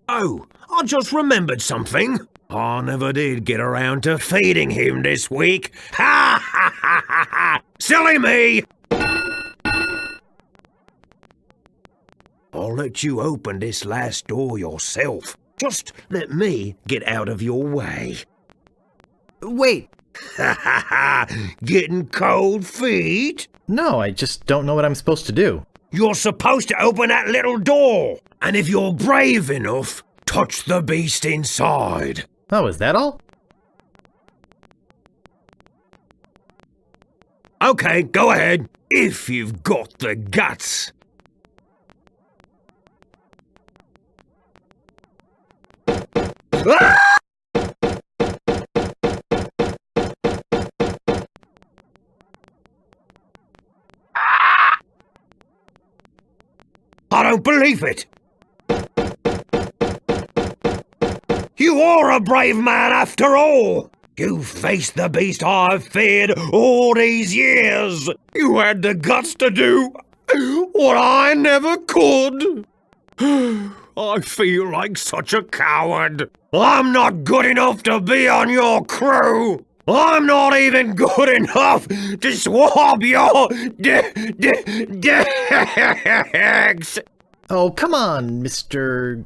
Oh, I just remembered something. I never did get around to feeding him this week. Ha ha ha ha ha! Silly me! I'll let you open this last door yourself. Just let me get out of your way. Wait. Ha ha ha! Getting cold feet? No, I just don't know what I'm supposed to do. You're supposed to open that little door. And if you're brave enough, touch the beast inside. Oh, is that all? Okay, go ahead. If you've got the guts. Ah! I don't believe it. You are a brave man after all. You faced the beast I've feared all these years. You had the guts to do what I never could. I feel like such a coward. I'm not good enough to be on your crew. I'm not even good enough to swab your decks. Oh, come on, Mr.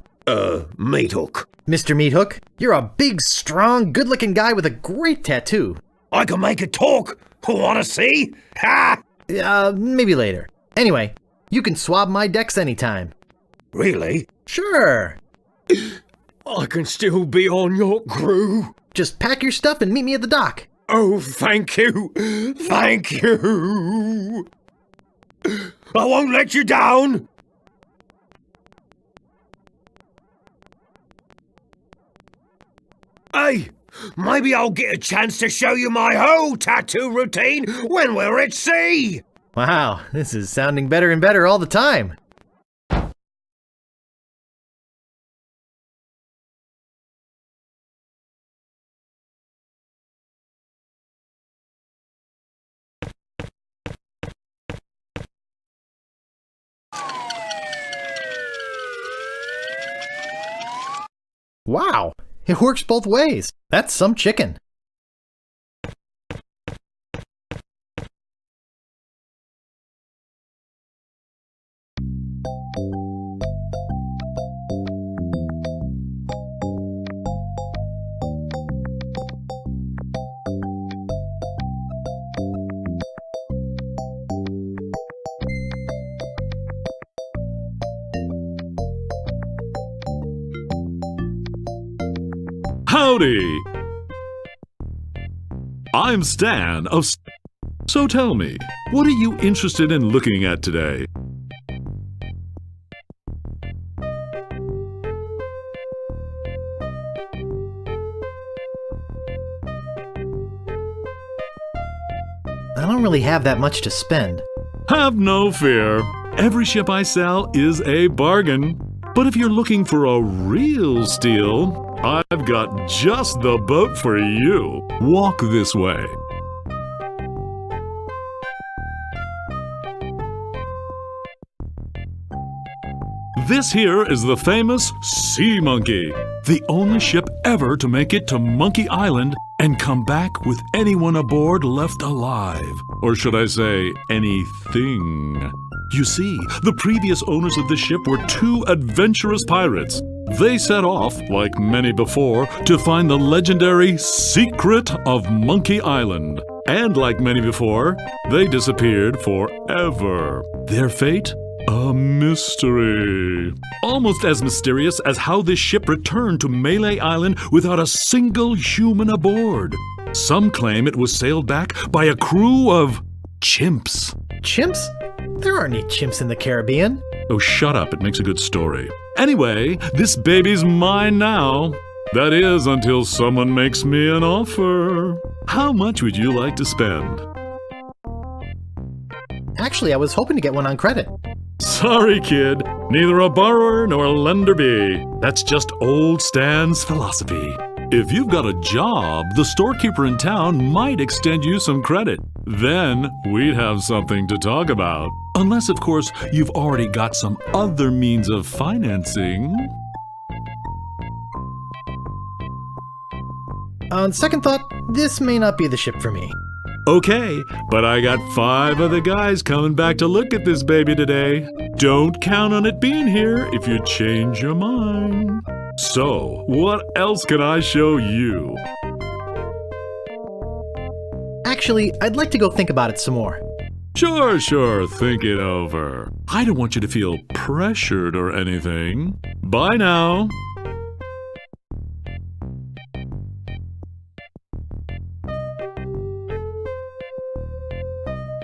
Meat Hook. Mr. Meat Hook, you're a big, strong, good-looking guy with a great tattoo. I can make it talk. Want to see? Ha! Maybe later. Anyway, You can swab my decks anytime. Really? Sure. I can still be on your crew? Just pack your stuff and meet me at the dock. Oh, thank you. Thank you. I won't let you down. Hey, maybe I'll get a chance to show you my whole tattoo routine when we're at sea. Wow, this is sounding better and better all the time. Wow, it works both ways. That's some chicken. Howdy! I'm Stan of... So tell me, what are you interested in looking at today? I don't really have that much to spend. Have no fear. Every ship I sell is a bargain. But if you're looking for a real steal, I've got just the boat for you. Walk this way. This here is the famous Sea Monkey, the only ship ever to make it to Monkey Island and come back with anyone aboard left alive. Or should I say, anything. You see, the previous owners of the ship were two adventurous pirates. They set off, like many before, to find the legendary secret of Monkey Island. And like many before, they disappeared forever. Their fate? A mystery. Almost as mysterious as how this ship returned to Malay Island without a single human aboard. Some claim it was sailed back by a crew of chimps. Chimps? There aren't any chimps in the Caribbean. Oh, shut up. It makes a good story. Anyway, this baby's mine now. That is, until someone makes me an offer. How much would you like to spend? Actually, I was hoping to get one on credit. Sorry, kid. Neither a borrower nor a lender be. That's just old Stan's philosophy. If you've got a job, the storekeeper in town might extend you some credit. Then we'd have something to talk about. Unless, of course, you've already got some other means of financing. On second thought, this may not be the ship for me. Okay, but I got 5 other guys coming back to look at this baby today. Don't count on it being here if you change your mind. So, what else can I show you? Actually, I'd like to go think about it some more. Sure, think it over. I don't want you to feel pressured or anything. Bye now.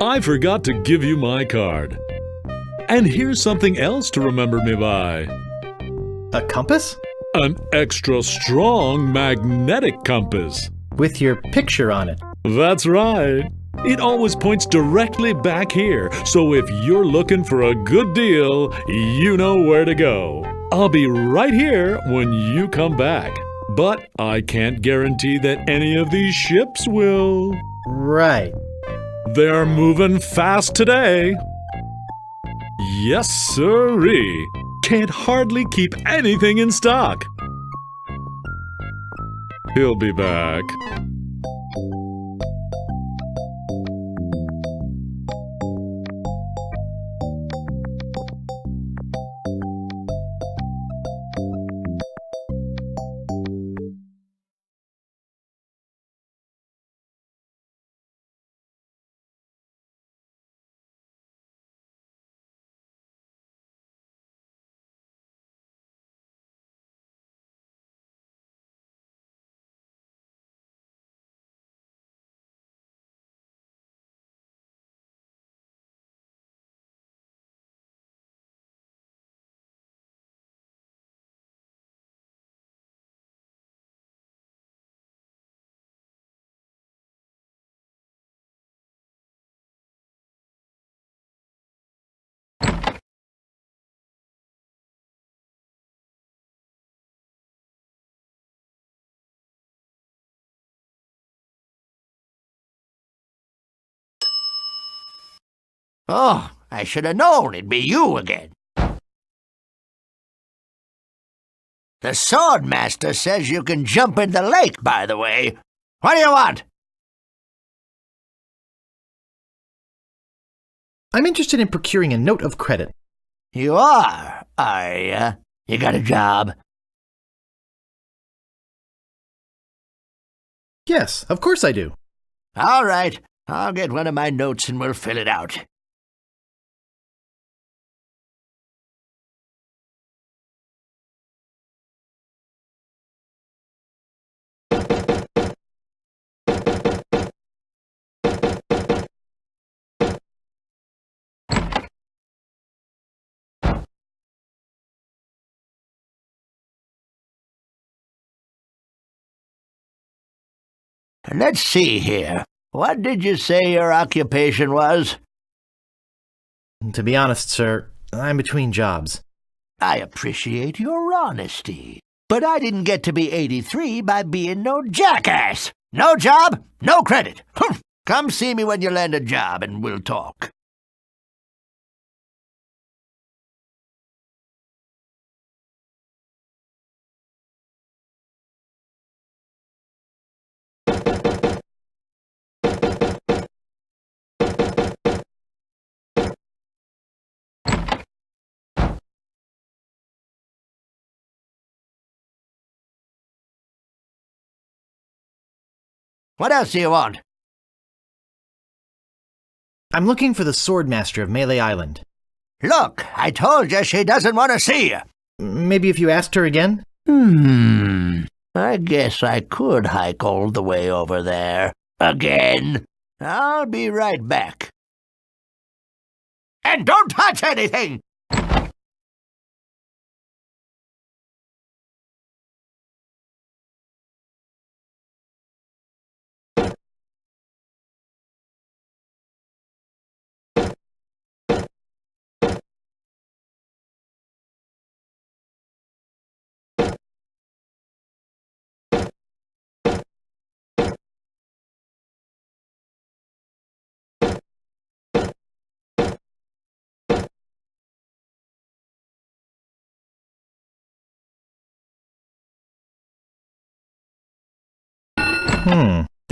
I forgot to give you my card. And here's something else to remember me by. A compass? An extra strong magnetic compass. With your picture on it. That's right. It always points directly back here, so if you're looking for a good deal, you know where to go. I'll be right here when you come back. But I can't guarantee that any of these ships will. Right. They're moving fast today. Yes, sirree. Can't hardly keep anything in stock. He'll be back. Oh, I should have known it'd be you again. The Swordmaster says you can jump in the lake, by the way. What do you want? I'm interested in procuring a note of credit. You are ya? You got a job? Yes, of course I do. All right, I'll get one of my notes and we'll fill it out. Let's see here. What did you say your occupation was? To be honest, sir, I'm between jobs. I appreciate your honesty, but I didn't get to be 83 by being no jackass. No job, no credit. Humph. Come see me when you land a job and we'll talk. What else do you want? I'm looking for the Swordmaster of Melee Island. Look, I told you she doesn't want to see you. Maybe if you asked her again? I guess I could hike all the way over there. Again. I'll be right back. And don't touch anything!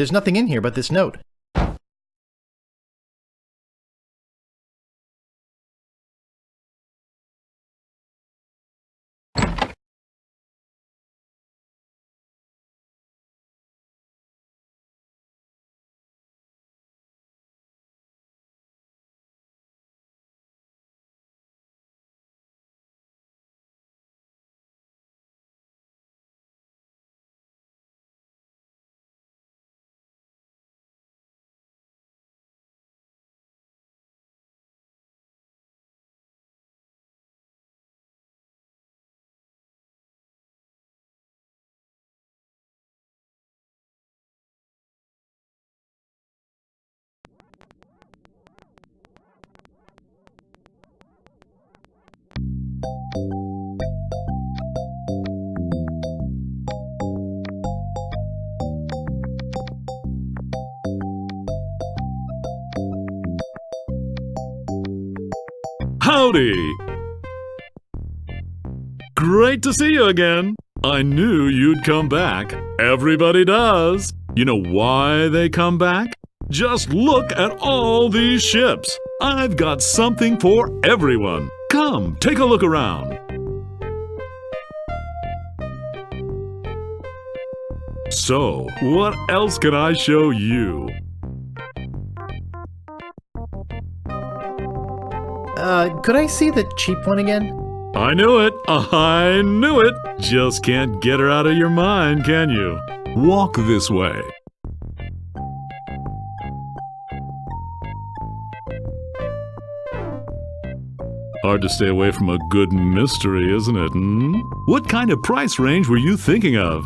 There's nothing in here but this note. Howdy! Great to see you again. I knew you'd come back. Everybody does. You know why they come back? Just look at all these ships. I've got something for everyone. Come, take a look around. So, what else can I show you? Could I see the cheap one again? I knew it. I knew it. Just can't get her out of your mind, can you? Walk this way. Hard to stay away from a good mystery, isn't it? What kind of price range were you thinking of?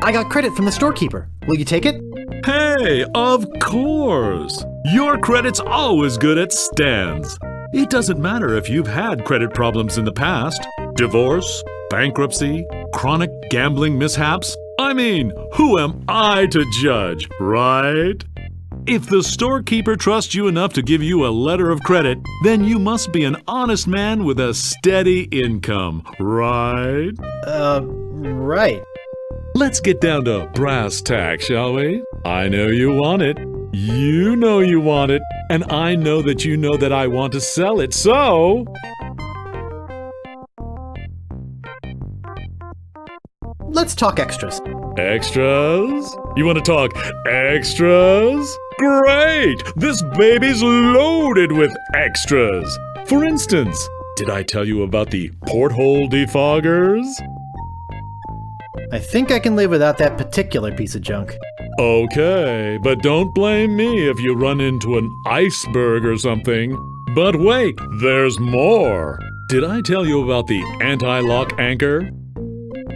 I got credit from the storekeeper. Will you take it? Hey, of course! Your credit's always good at stands. It doesn't matter if you've had credit problems in the past. Divorce, bankruptcy, chronic gambling mishaps. I mean, who am I to judge, right? If the storekeeper trusts you enough to give you a letter of credit, then you must be an honest man with a steady income, right? Right. Let's get down to brass tacks, shall we? I know you want it. You know you want it. And I know that I want to sell it, so... Let's talk extras. Extras? You want to talk extras? Great! This baby's loaded with extras. For instance, did I tell you about the porthole defoggers? I think I can live without that particular piece of junk. Okay, but don't blame me if you run into an iceberg or something. But wait, there's more. Did I tell you about the anti-lock anchor?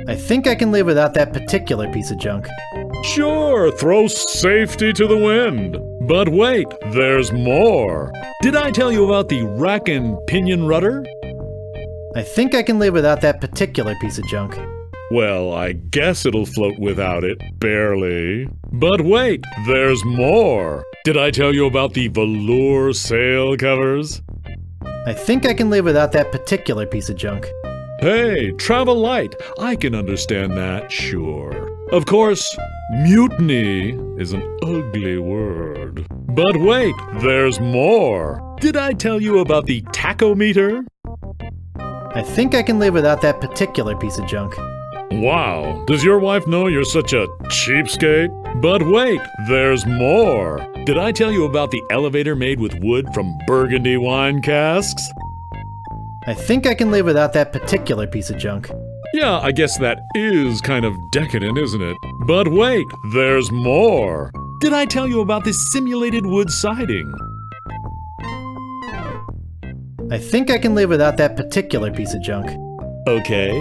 I think I can live without that particular piece of junk. Sure, throw safety to the wind. But wait, there's more. Did I tell you about the rack and pinion rudder? I think I can live without that particular piece of junk. Well, I guess it'll float without it, barely. But wait, there's more. Did I tell you about the velour sail covers? I think I can live without that particular piece of junk. Hey, travel light. I can understand that, sure. Of course, mutiny is an ugly word. But wait, there's more. Did I tell you about the tachometer? I think I can live without that particular piece of junk. Wow, does your wife know you're such a cheapskate? But wait, there's more. Did I tell you about the elevator made with wood from Burgundy wine casks? I think I can live without that particular piece of junk. Yeah, I guess that is kind of decadent, isn't it? But wait, there's more. Did I tell you about this simulated wood siding? I think I can live without that particular piece of junk. Okay,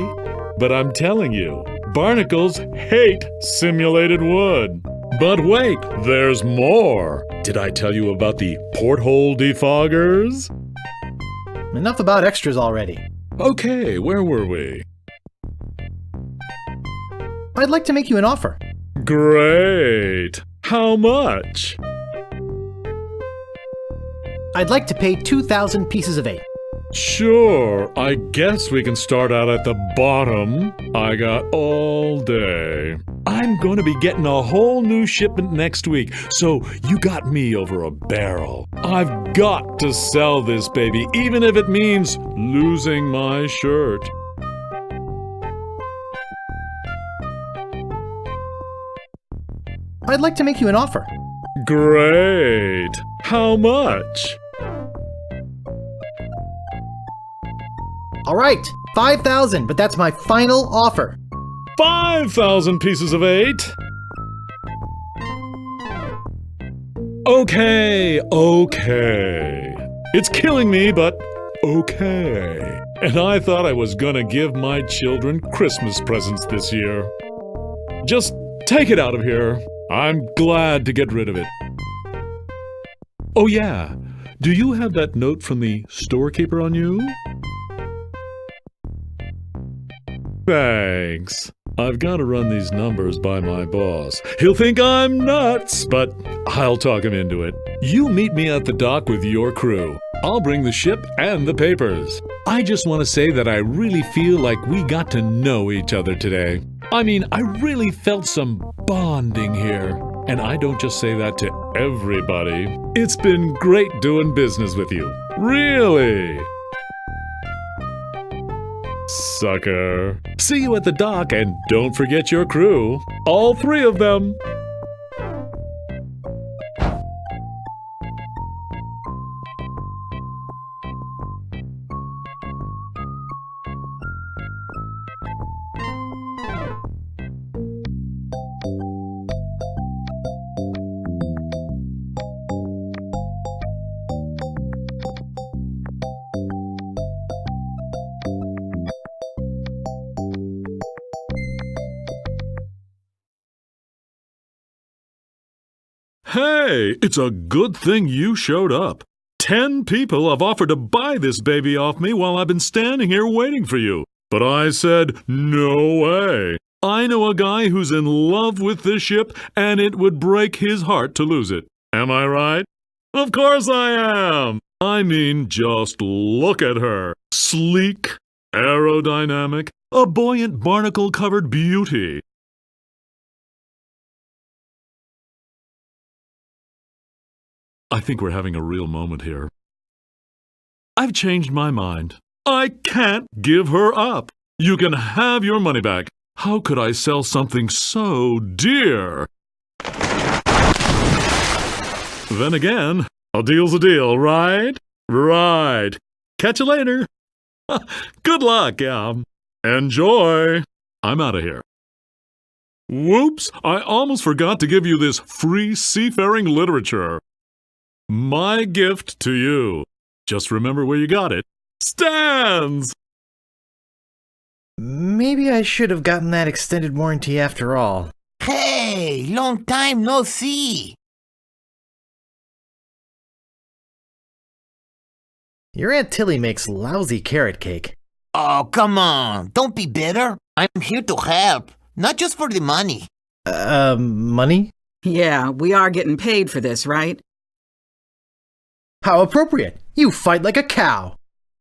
but I'm telling you, barnacles hate simulated wood. But wait, there's more. Did I tell you about the porthole defoggers? Enough about extras already. Okay, where were we? I'd like to make you an offer. Great! How much? I'd like to pay 2,000 pieces of 8. Sure, I guess we can start out at the bottom. I got all day. I'm going to be getting a whole new shipment next week, so you got me over a barrel. I've got to sell this baby, even if it means losing my shirt. I'd like to make you an offer. Great! How much? All right, 5,000, but that's my final offer. 5,000 pieces of 8? Okay. It's killing me, but okay. And I thought I was gonna give my children Christmas presents this year. Just take it out of here. I'm glad to get rid of it. Oh yeah, do you have that note from the storekeeper on you? Thanks. I've got to run these numbers by my boss. He'll think I'm nuts, but I'll talk him into it. You meet me at the dock with your crew. I'll bring the ship and the papers. I just want to say that I really feel like we got to know each other today. I mean, I really felt some bonding here. And I don't just say that to everybody. It's been great doing business with you. Really. Sucker. See you at the dock, and don't forget your crew. All 3 of them. Hey, it's a good thing you showed up. 10 people have offered to buy this baby off me while I've been standing here waiting for you. But I said, no way. I know a guy who's in love with this ship, and it would break his heart to lose it. Am I right? Of course I am! I mean, just look at her. Sleek, aerodynamic, a buoyant barnacle-covered beauty. I think we're having a real moment here. I've changed my mind. I can't give her up. You can have your money back. How could I sell something so dear? Then again, a deal's a deal, right? Right. Catch you later. Good luck, enjoy. I'm out of here. Whoops, I almost forgot to give you this free seafaring literature. My gift to you. Just remember where you got it. Stands! Maybe I should have gotten that extended warranty after all. Hey, long time no see. Your Aunt Tilly makes lousy carrot cake. Oh, come on. Don't be bitter. I'm here to help, not just for the money. Money? Yeah, we are getting paid for this, right? How appropriate. You fight like a cow.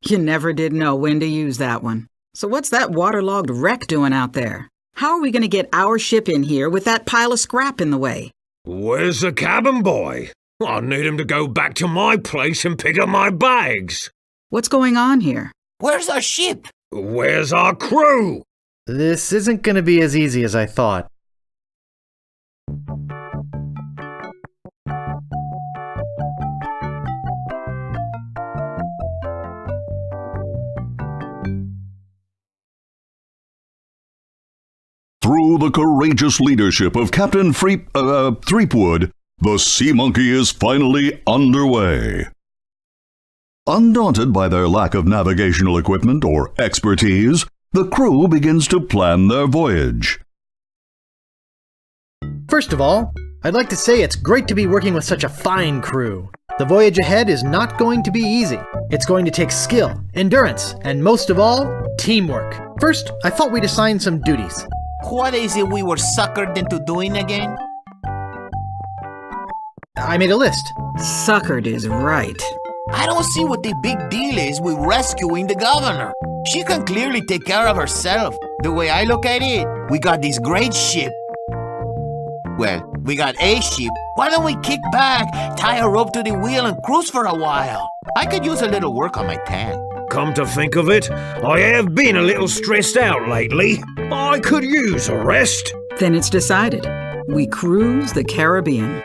You never did know when to use that one. So what's that waterlogged wreck doing out there? How are we going to get our ship in here with that pile of scrap in the way? Where's the cabin boy? I need him to go back to my place and pick up my bags. What's going on here? Where's our ship? Where's our crew? This isn't going to be as easy as I thought. Through the courageous leadership of Captain Threepwood, the Sea Monkey is finally underway. Undaunted by their lack of navigational equipment or expertise, the crew begins to plan their voyage. First of all, I'd like to say it's great to be working with such a fine crew. The voyage ahead is not going to be easy. It's going to take skill, endurance, and most of all, teamwork. First, I thought we'd assign some duties. What is it we were suckered into doing again? I made a list. Suckered is right. I don't see what the big deal is with rescuing the governor. She can clearly take care of herself. The way I look at it, we got this great ship. Well, we got a ship. Why don't we kick back, tie a rope to the wheel, and cruise for a while? I could use a little work on my tan. Come to think of it, I have been a little stressed out lately. I could use a rest. Then it's decided. We cruise the Caribbean.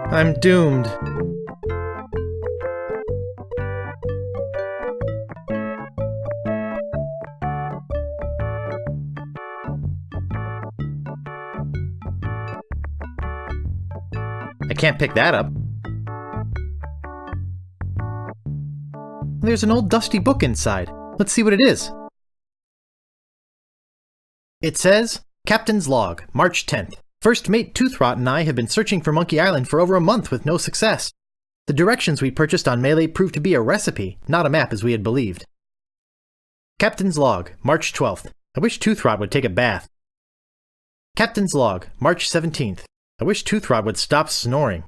I'm doomed. I can't pick that up. There's an old dusty book inside. Let's see what it is. It says, Captain's Log, March 10th. First Mate Toothrot and I have been searching for Monkey Island for over a month with no success. The directions we purchased on Melee proved to be a recipe, not a map as we had believed. Captain's Log, March 12th. I wish Toothrot would take a bath. Captain's Log, March 17th. I wish Toothrot would stop snoring.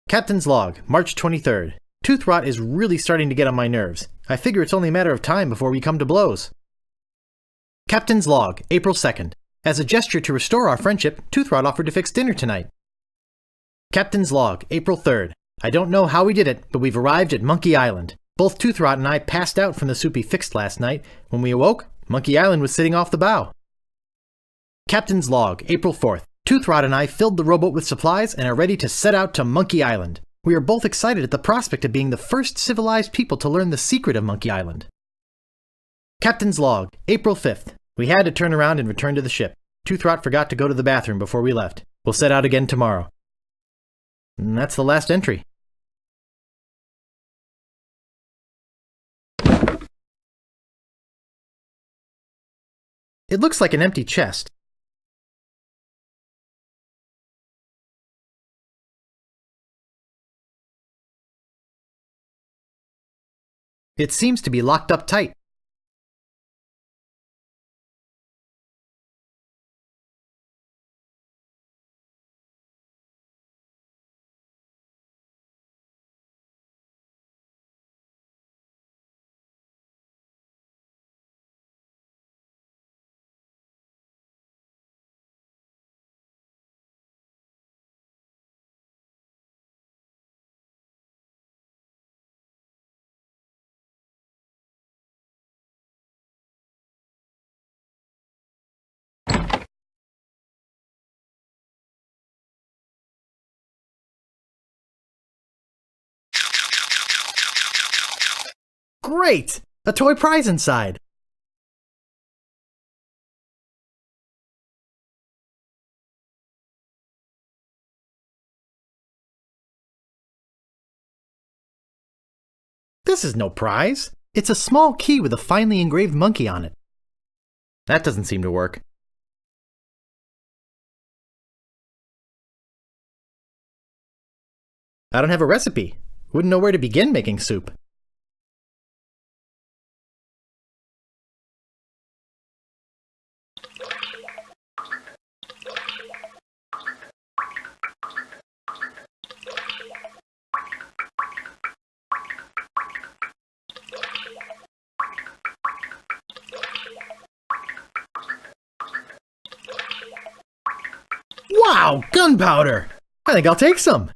Captain's Log, March 23rd. Toothrot is really starting to get on my nerves. I figure it's only a matter of time before we come to blows. Captain's Log, April 2nd. As a gesture to restore our friendship, Toothrot offered to fix dinner tonight. Captain's Log, April 3rd. I don't know how we did it, but we've arrived at Monkey Island. Both Toothrot and I passed out from the soup he fixed last night. When we awoke, Monkey Island was sitting off the bow. Captain's Log, April 4th. Toothrot and I filled the rowboat with supplies and are ready to set out to Monkey Island. We are both excited at the prospect of being the first civilized people to learn the secret of Monkey Island. Captain's Log, April 5th. We had to turn around and return to the ship. Toothrot forgot to go to the bathroom before we left. We'll set out again tomorrow. And that's the last entry. It looks like an empty chest. It seems to be locked up tight. Great! A toy prize inside. This is no prize. It's a small key with a finely engraved monkey on it. That doesn't seem to work. I don't have a recipe. Wouldn't know where to begin making soup. Wow, gunpowder! I think I'll take some.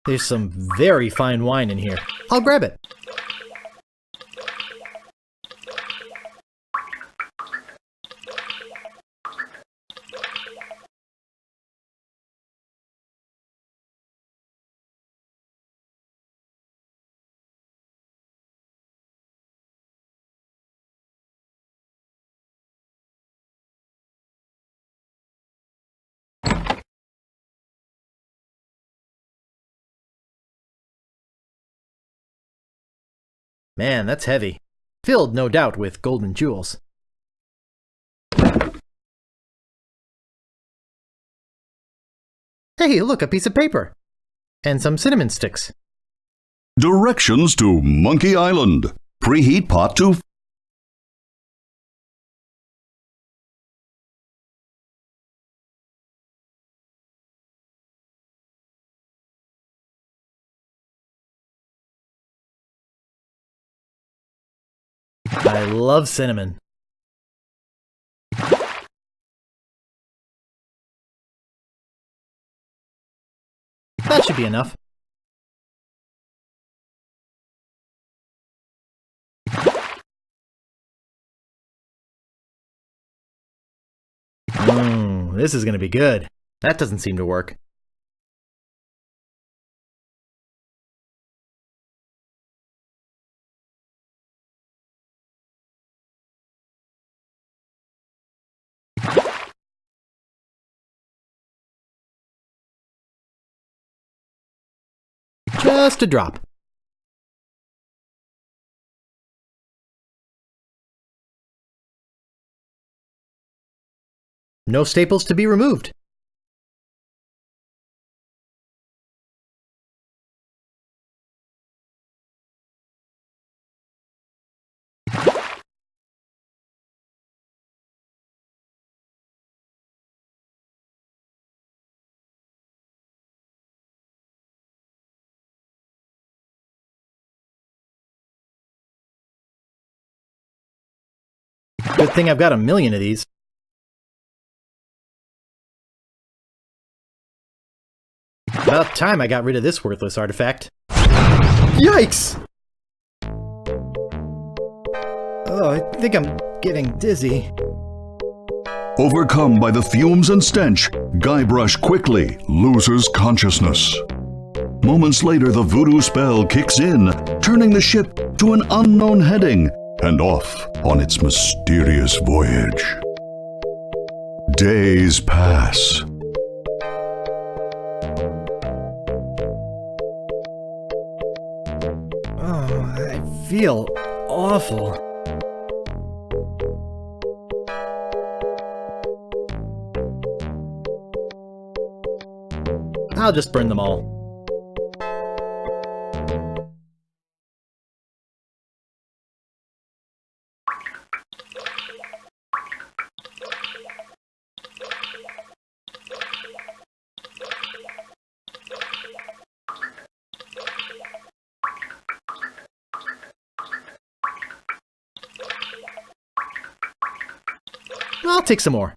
There's some very fine wine in here. I'll grab it. Man, that's heavy. Filled, no doubt, with golden jewels. Hey, look, a piece of paper. And some cinnamon sticks. Directions to Monkey Island. Preheat pot to I love cinnamon. That should be enough. This is gonna be good. That doesn't seem to work. Just a drop. No staples to be removed. Good thing I've got 1,000,000 of these. About time I got rid of this worthless artifact. Yikes! Oh, I think I'm getting dizzy. Overcome by the fumes and stench, Guybrush quickly loses consciousness. Moments later, the voodoo spell kicks in, turning the ship to an unknown heading and off on its mysterious voyage. Days pass. Oh, I feel awful. I'll just burn them all. I'll take some more.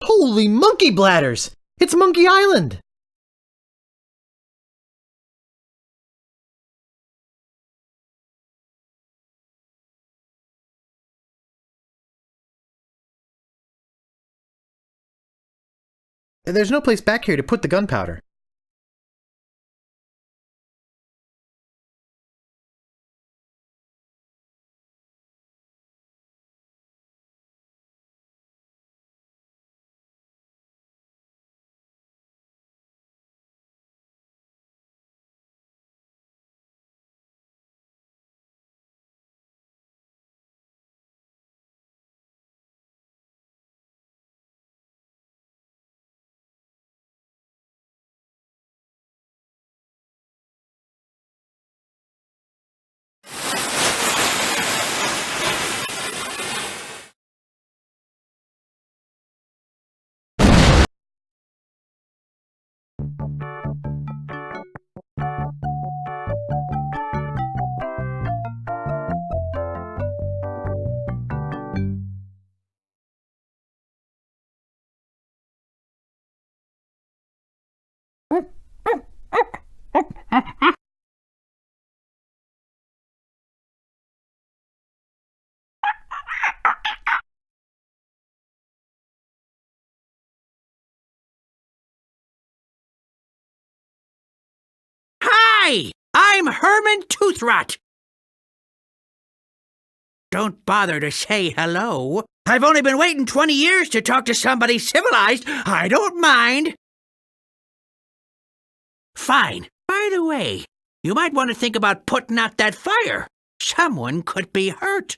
Holy monkey bladders! It's Monkey Island! There's no place back here to put the gunpowder. Hi! I'm Herman Toothrot. Don't bother to say hello. I've only been waiting 20 years to talk to somebody civilized. I don't mind. Fine. By the way, you might want to think about putting out that fire. Someone could be hurt.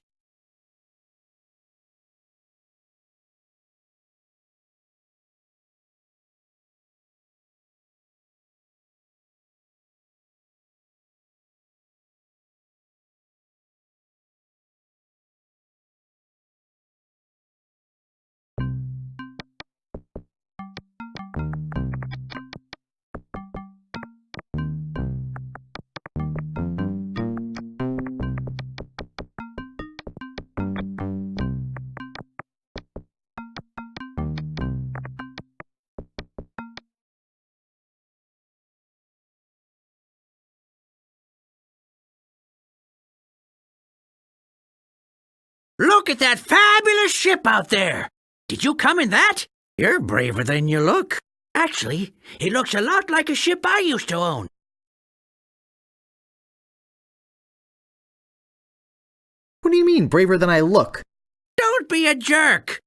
Look at that fabulous ship out there. Did you come in that? You're braver than you look. Actually, it looks a lot like a ship I used to own. What do you mean, braver than I look? Don't be a jerk.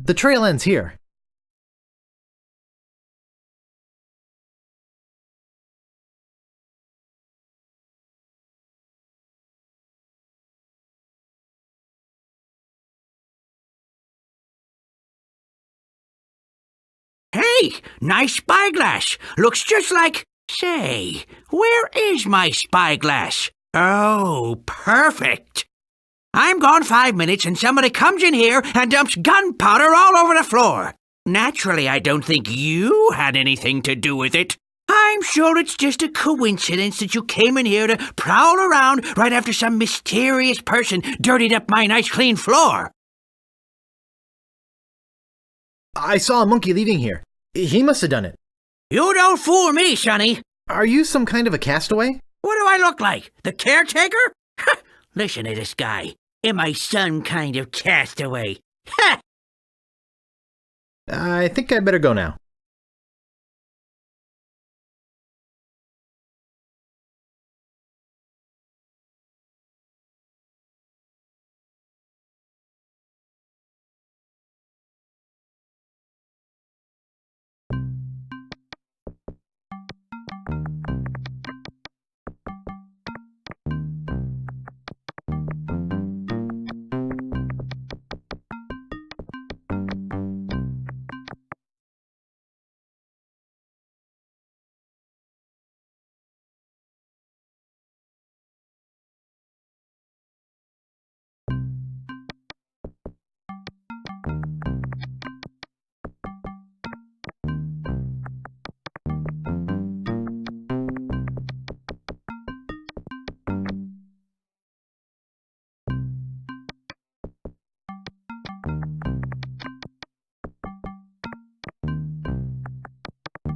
The trail ends here. Hey, nice spyglass. Looks just like... Say, where is my spyglass? Oh, perfect. I'm gone 5 minutes and somebody comes in here and dumps gunpowder all over the floor. Naturally, I don't think you had anything to do with it. I'm sure it's just a coincidence that you came in here to prowl around right after some mysterious person dirtied up my nice clean floor. I saw a monkey leaving here. He must have done it. You don't fool me, Sonny. Are you some kind of a castaway? What do I look like? The caretaker? Listen to this guy. Am I some kind of castaway? Ha! I think I'd better go now.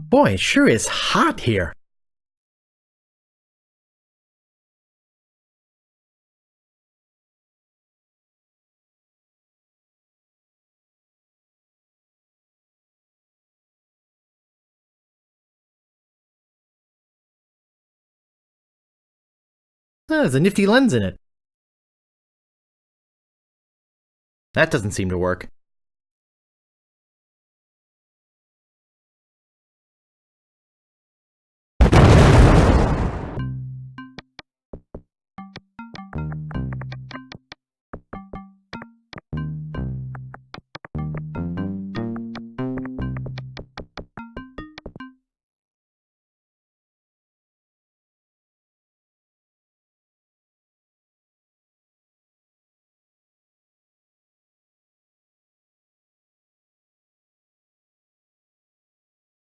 Boy, it sure is hot here. There's a nifty lens in it. That doesn't seem to work.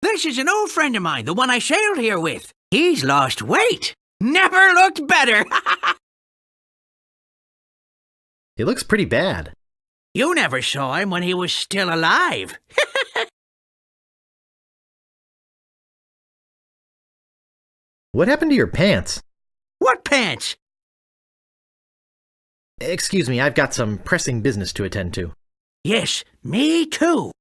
This is an old friend of mine, the one I sailed here with. He's lost weight. Never looked better. He looks pretty bad. You never saw him when he was still alive. What happened to your pants? What pants? Excuse me, I've got some pressing business to attend to. Yes, me too.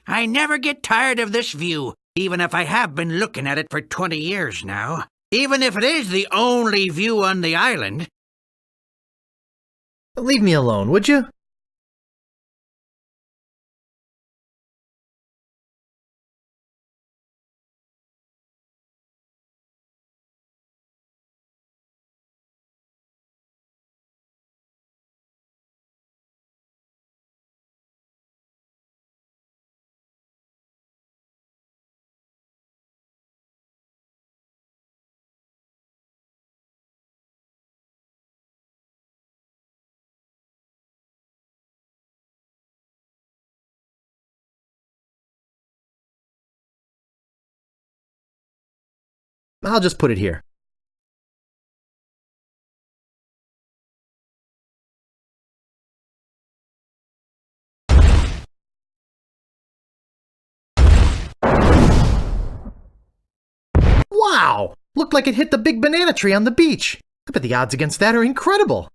I never get tired of this view, even if I have been looking at it for 20 years now. Even if it is the only view on the island. Leave me alone, would you? I'll just put it here. Wow! Looked like it hit the big banana tree on the beach. I bet the odds against that are incredible.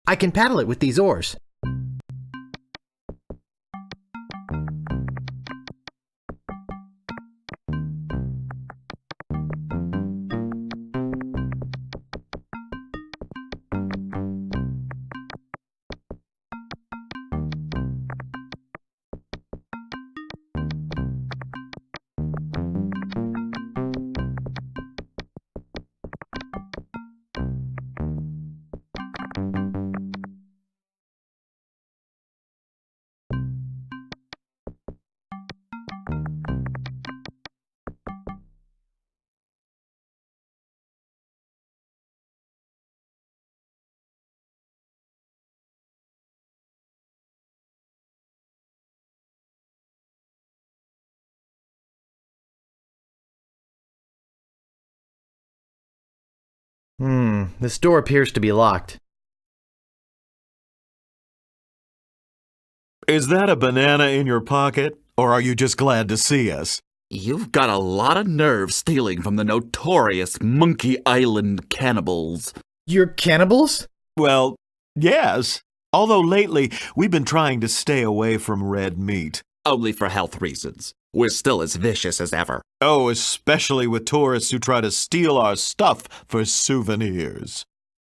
I can paddle it with these oars. This door appears to be locked. Is that a banana in your pocket, or are you just glad to see us? You've got a lot of nerve stealing from the notorious Monkey Island cannibals. You're cannibals? Well, yes. Although lately, we've been trying to stay away from red meat. Only for health reasons. We're still as vicious as ever. Oh, especially with tourists who try to steal our stuff for souvenirs.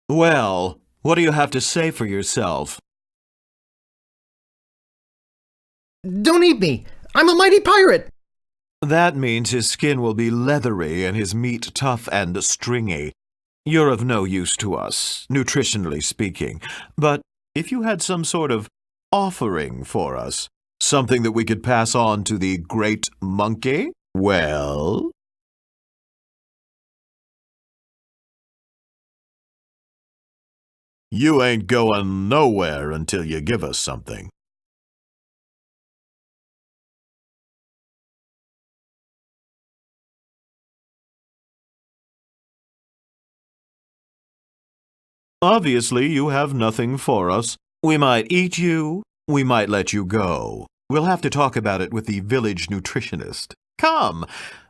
Well, what do you have to say for yourself? Don't eat me! I'm a mighty pirate! That means his skin will be leathery and his meat tough and stringy. You're of no use to us, nutritionally speaking. But if you had some sort of offering for us, something that we could pass on to the great monkey, well... You ain't going nowhere until you give us something. Obviously, you have nothing for us. We might eat you, we might let you go. We'll have to talk about it with the village nutritionist. Come,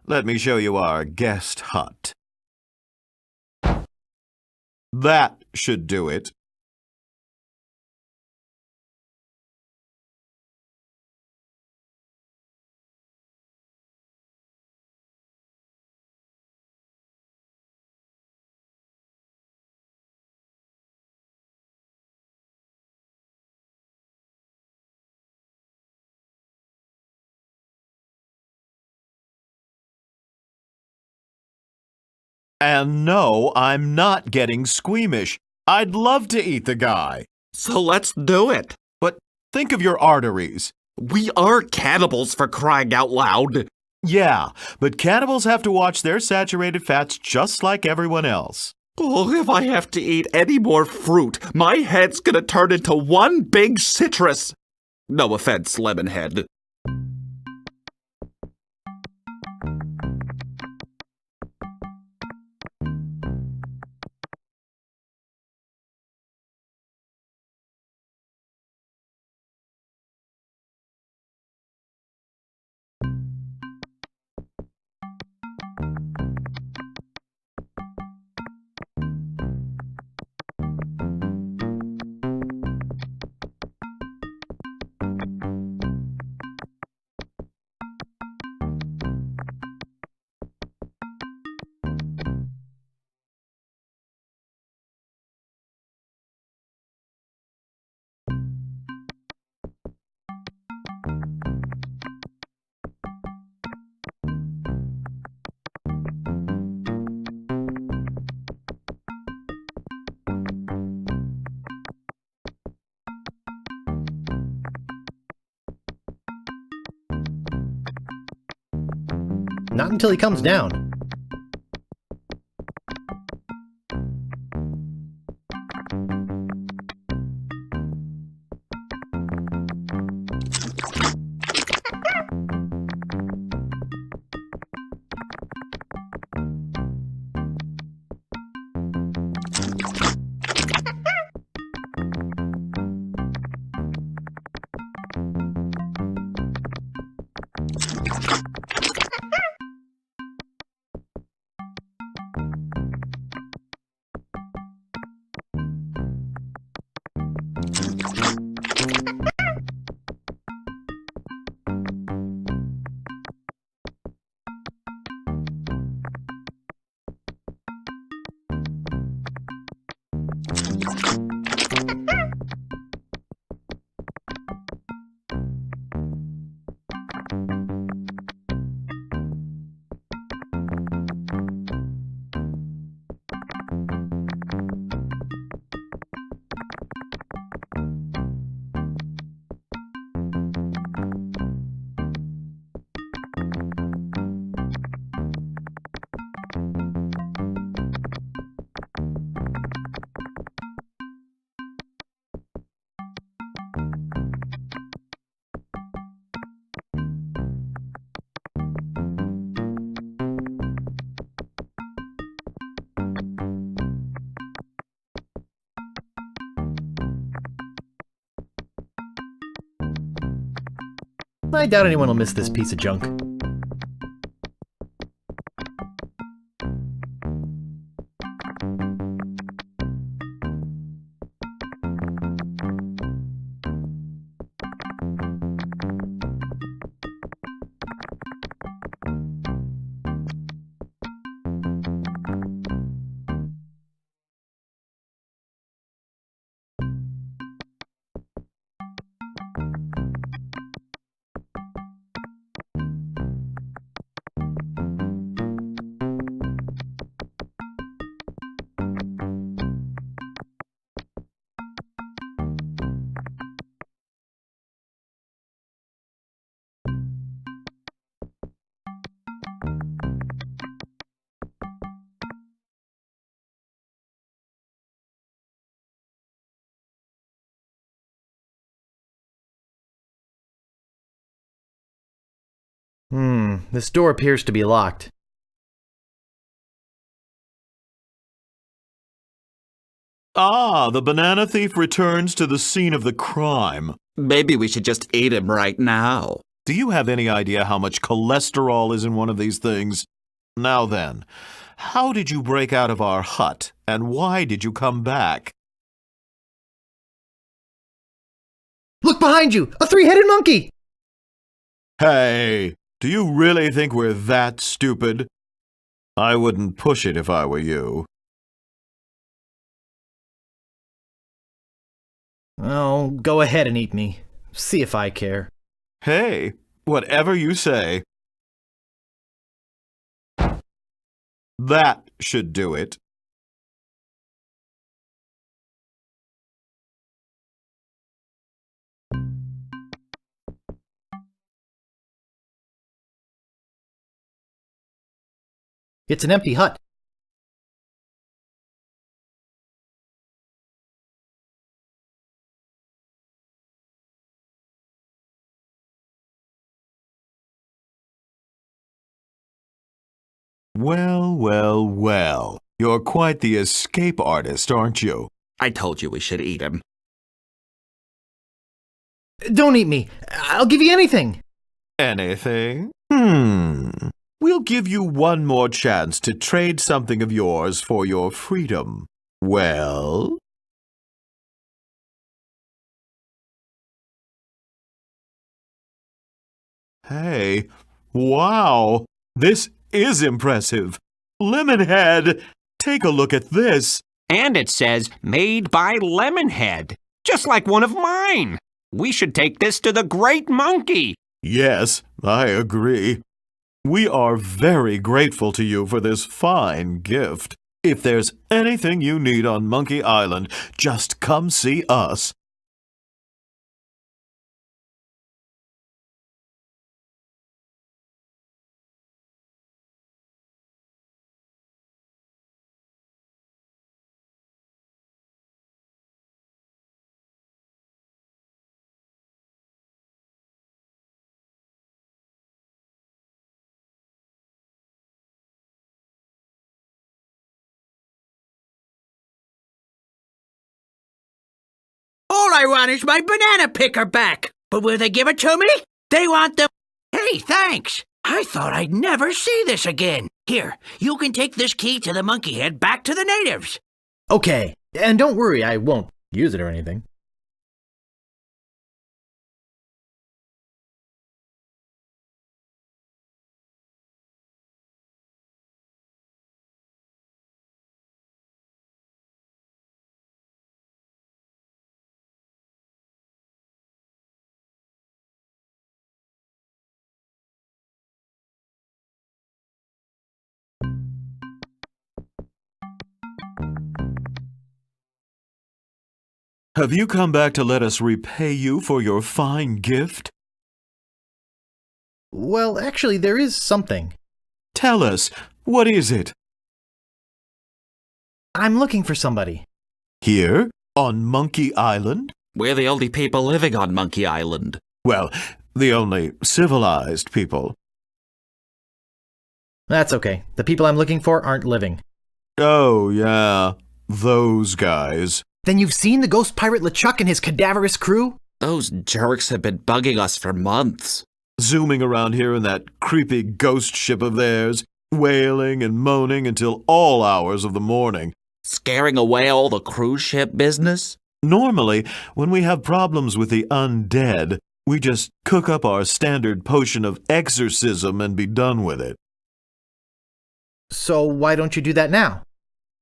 let me show you our guest hut. That should do it. And no, I'm not getting squeamish. I'd love to eat the guy. So let's do it. But think of your arteries. We are cannibals, for crying out loud. Yeah, but cannibals have to watch their saturated fats just like everyone else. Oh, if I have to eat any more fruit, my head's gonna turn into one big citrus. No offense, Lemonhead. Not until he comes down. I doubt anyone will miss this piece of junk. This door appears to be locked. Ah, the banana thief returns to the scene of the crime. Maybe we should just eat him right now. Do you have any idea how much cholesterol is in one of these things? Now then, how did you break out of our hut, and why did you come back? Look behind you! A three-headed monkey! Hey, do you really think we're that stupid? I wouldn't push it if I were you. Oh, go ahead and eat me. See if I care. Hey, whatever you say. That should do it. It's an empty hut. Well, well, well. You're quite the escape artist, aren't you? I told you we should eat him. Don't eat me. I'll give you anything. Anything? We'll give you one more chance to trade something of yours for your freedom. Well? Hey, wow! This is impressive. Lemonhead, take a look at this. And it says, made by Lemonhead, just like one of mine. We should take this to the Great Monkey. Yes, I agree. We are very grateful to you for this fine gift. If there's anything you need on Monkey Island, just come see us. All I want is my banana picker back. But will they give it to me? They want the... Hey, thanks. I thought I'd never see this again. Here, you can take this key to the monkey head back to the natives. Okay, and don't worry, I won't use it or anything. Have you come back to let us repay you for your fine gift? Well, actually, there is something. Tell us, what is it? I'm looking for somebody. Here? On Monkey Island? We're the only people living on Monkey Island. Well, the only civilized people. That's okay. The people I'm looking for aren't living. Oh, yeah. Those guys. Then you've seen the ghost pirate LeChuck and his cadaverous crew? Those jerks have been bugging us for months. Zooming around here in that creepy ghost ship of theirs, wailing and moaning until all hours of the morning. Scaring away all the cruise ship business? Normally, when we have problems with the undead, we just cook up our standard potion of exorcism and be done with it. So why don't you do that now?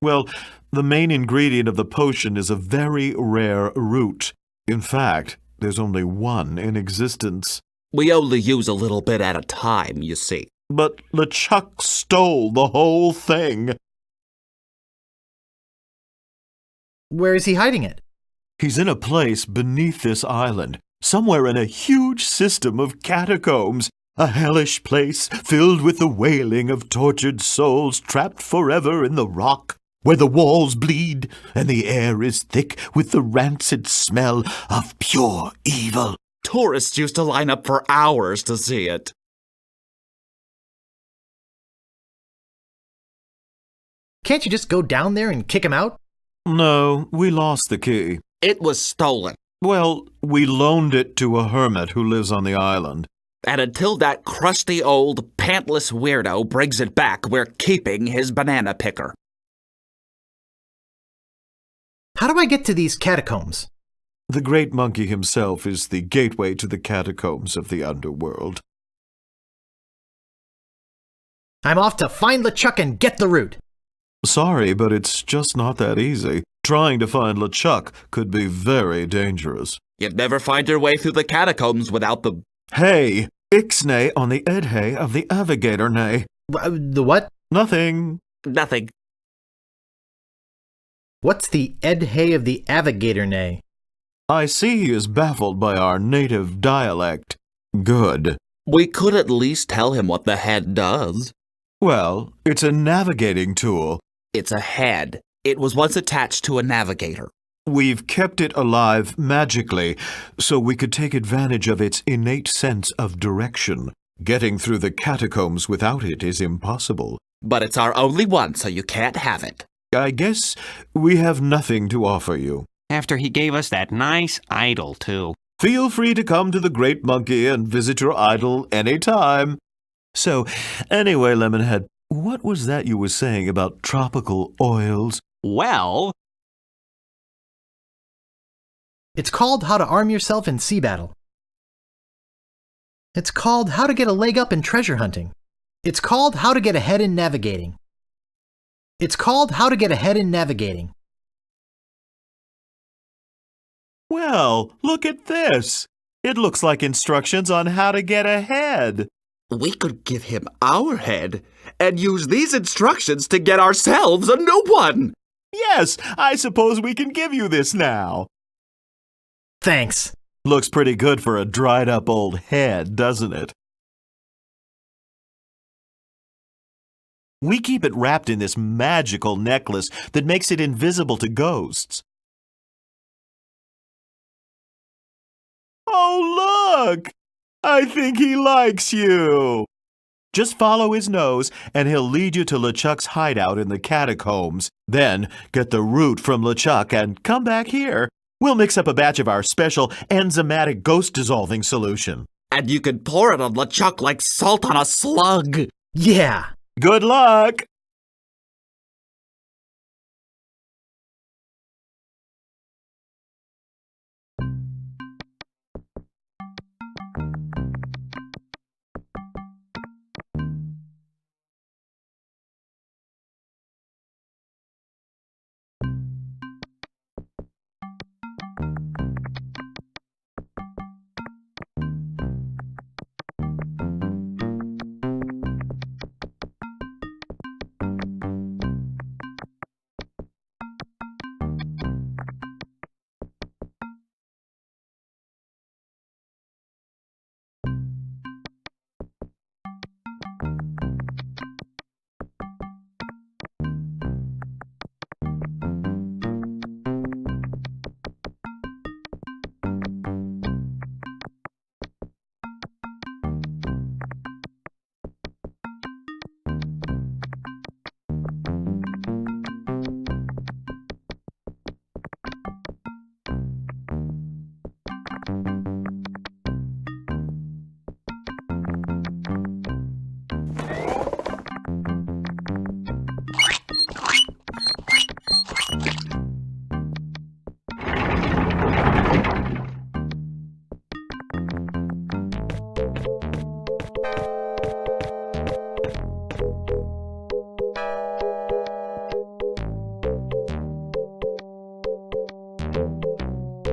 Well, the main ingredient of the potion is a very rare root. In fact, there's only one in existence. We only use a little bit at a time, you see. But LeChuck stole the whole thing. Where is he hiding it? He's in a place beneath this island, somewhere in a huge system of catacombs. A hellish place filled with the wailing of tortured souls trapped forever in the rock, where the walls bleed and the air is thick with the rancid smell of pure evil. Tourists used to line up for hours to see it. Can't you just go down there and kick him out? No, we lost the key. It was stolen. Well, we loaned it to a hermit who lives on the island. And until that crusty old, pantless weirdo brings it back, we're keeping his banana picker. How do I get to these catacombs? The great monkey himself is the gateway to the catacombs of the underworld. I'm off to find LeChuck and get the root. Sorry, but it's just not that easy. Trying to find LeChuck could be very dangerous. You'd never find your way through the catacombs without the... Hey! Ixnay on the Edhay of the Avigator Nay. The what? Nothing. Nothing. What's the Edhay of the Avigator Nay? I see he is baffled by our native dialect. Good. We could at least tell him what the head does. Well, it's a navigating tool. It's a head. It was once attached to a navigator. We've kept it alive magically, so we could take advantage of its innate sense of direction. Getting through the catacombs without it is impossible. But it's our only one, so you can't have it. I guess we have nothing to offer you. After he gave us that nice idol, too. Feel free to come to the Great Monkey and visit your idol anytime. So, anyway, Lemonhead, what was that you were saying about tropical oils? Well... It's called How to Arm Yourself in Sea Battle. It's called How to Get a Leg Up in Treasure Hunting. It's called How to Get Ahead in Navigating. It's called How to Get Ahead in Navigating. Well, look at this. It looks like instructions on how to get ahead. We could give him our head and use these instructions to get ourselves a new one. Yes, I suppose we can give you this now. Thanks. Looks pretty good for a dried-up old head, doesn't it? We keep it wrapped in this magical necklace that makes it invisible to ghosts. Oh, look! I think he likes you. Just follow his nose, and he'll lead you to LeChuck's hideout in the catacombs. Then get the root from LeChuck and come back here. We'll mix up a batch of our special enzymatic ghost-dissolving solution. And you can pour it on LeChuck like salt on a slug. Yeah. Good luck!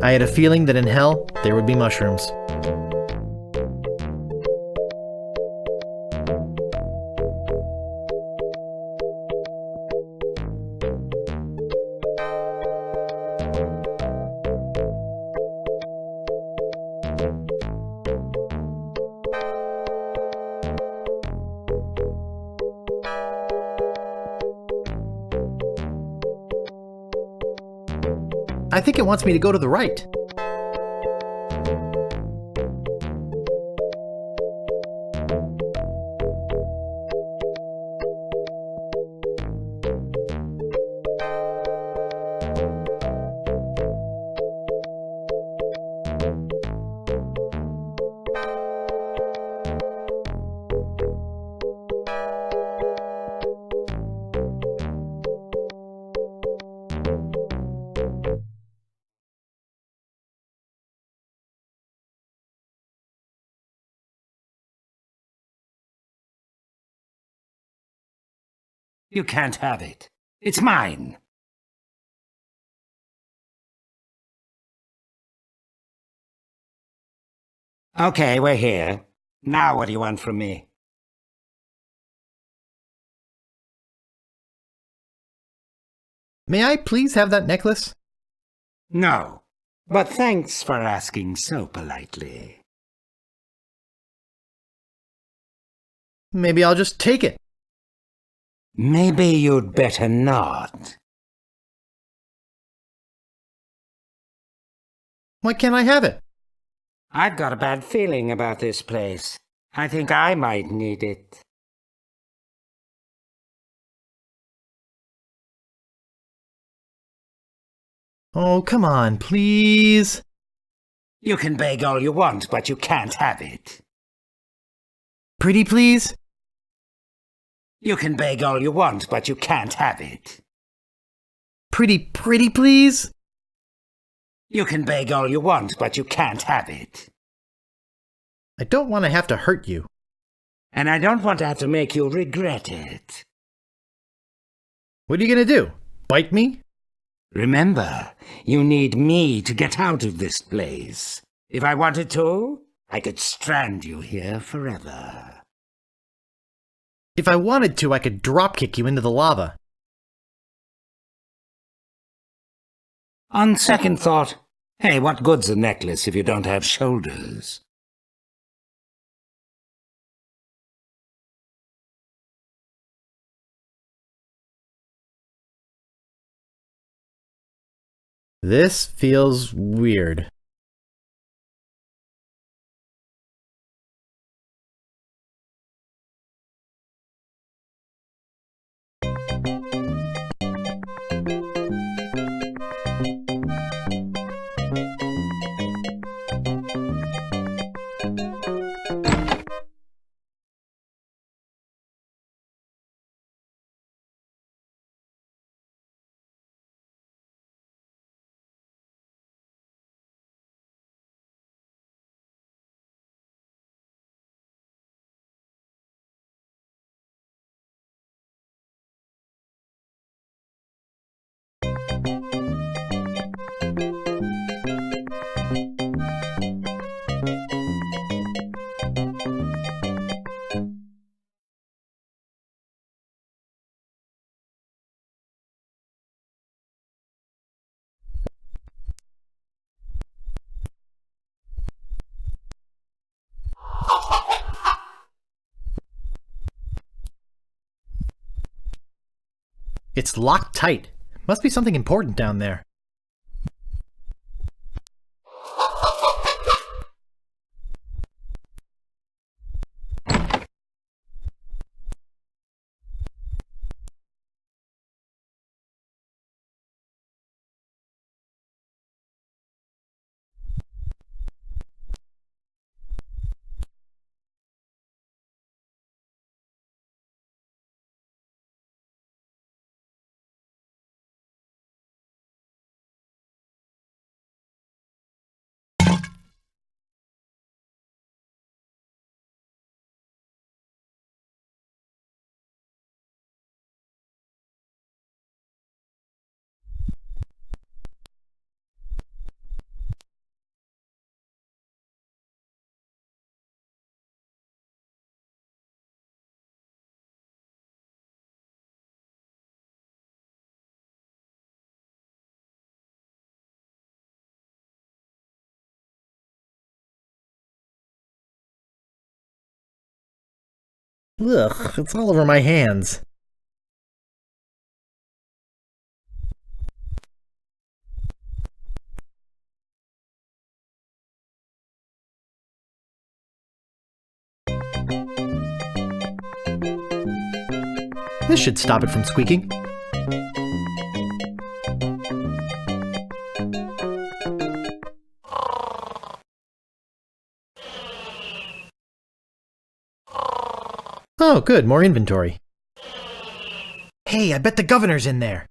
I had a feeling that in hell, there would be mushrooms. I think it wants me to go to the right. You can't have it. It's mine. Okay, we're here. Now what do you want from me? May I please have that necklace? No, but thanks for asking so politely. Maybe I'll just take it. Maybe you'd better not. Why can't I have it? I've got a bad feeling about this place. I think I might need it. Oh, come on, please. You can beg all you want, but you can't have it. Pretty please? You can beg all you want, but you can't have it. Pretty please? You can beg all you want, but you can't have it. I don't want to have to hurt you. And I don't want to have to make you regret it. What are you gonna do? Bite me? Remember, you need me to get out of this place. If I wanted to, I could strand you here forever. If I wanted to, I could dropkick you into the lava. On second thought, hey, what good's a necklace if you don't have shoulders? This feels weird. It's locked tight. Must be something important down there. Ugh, it's all over my hands. This should stop it from squeaking. Oh, good, more inventory. Hey, I bet the governor's in there.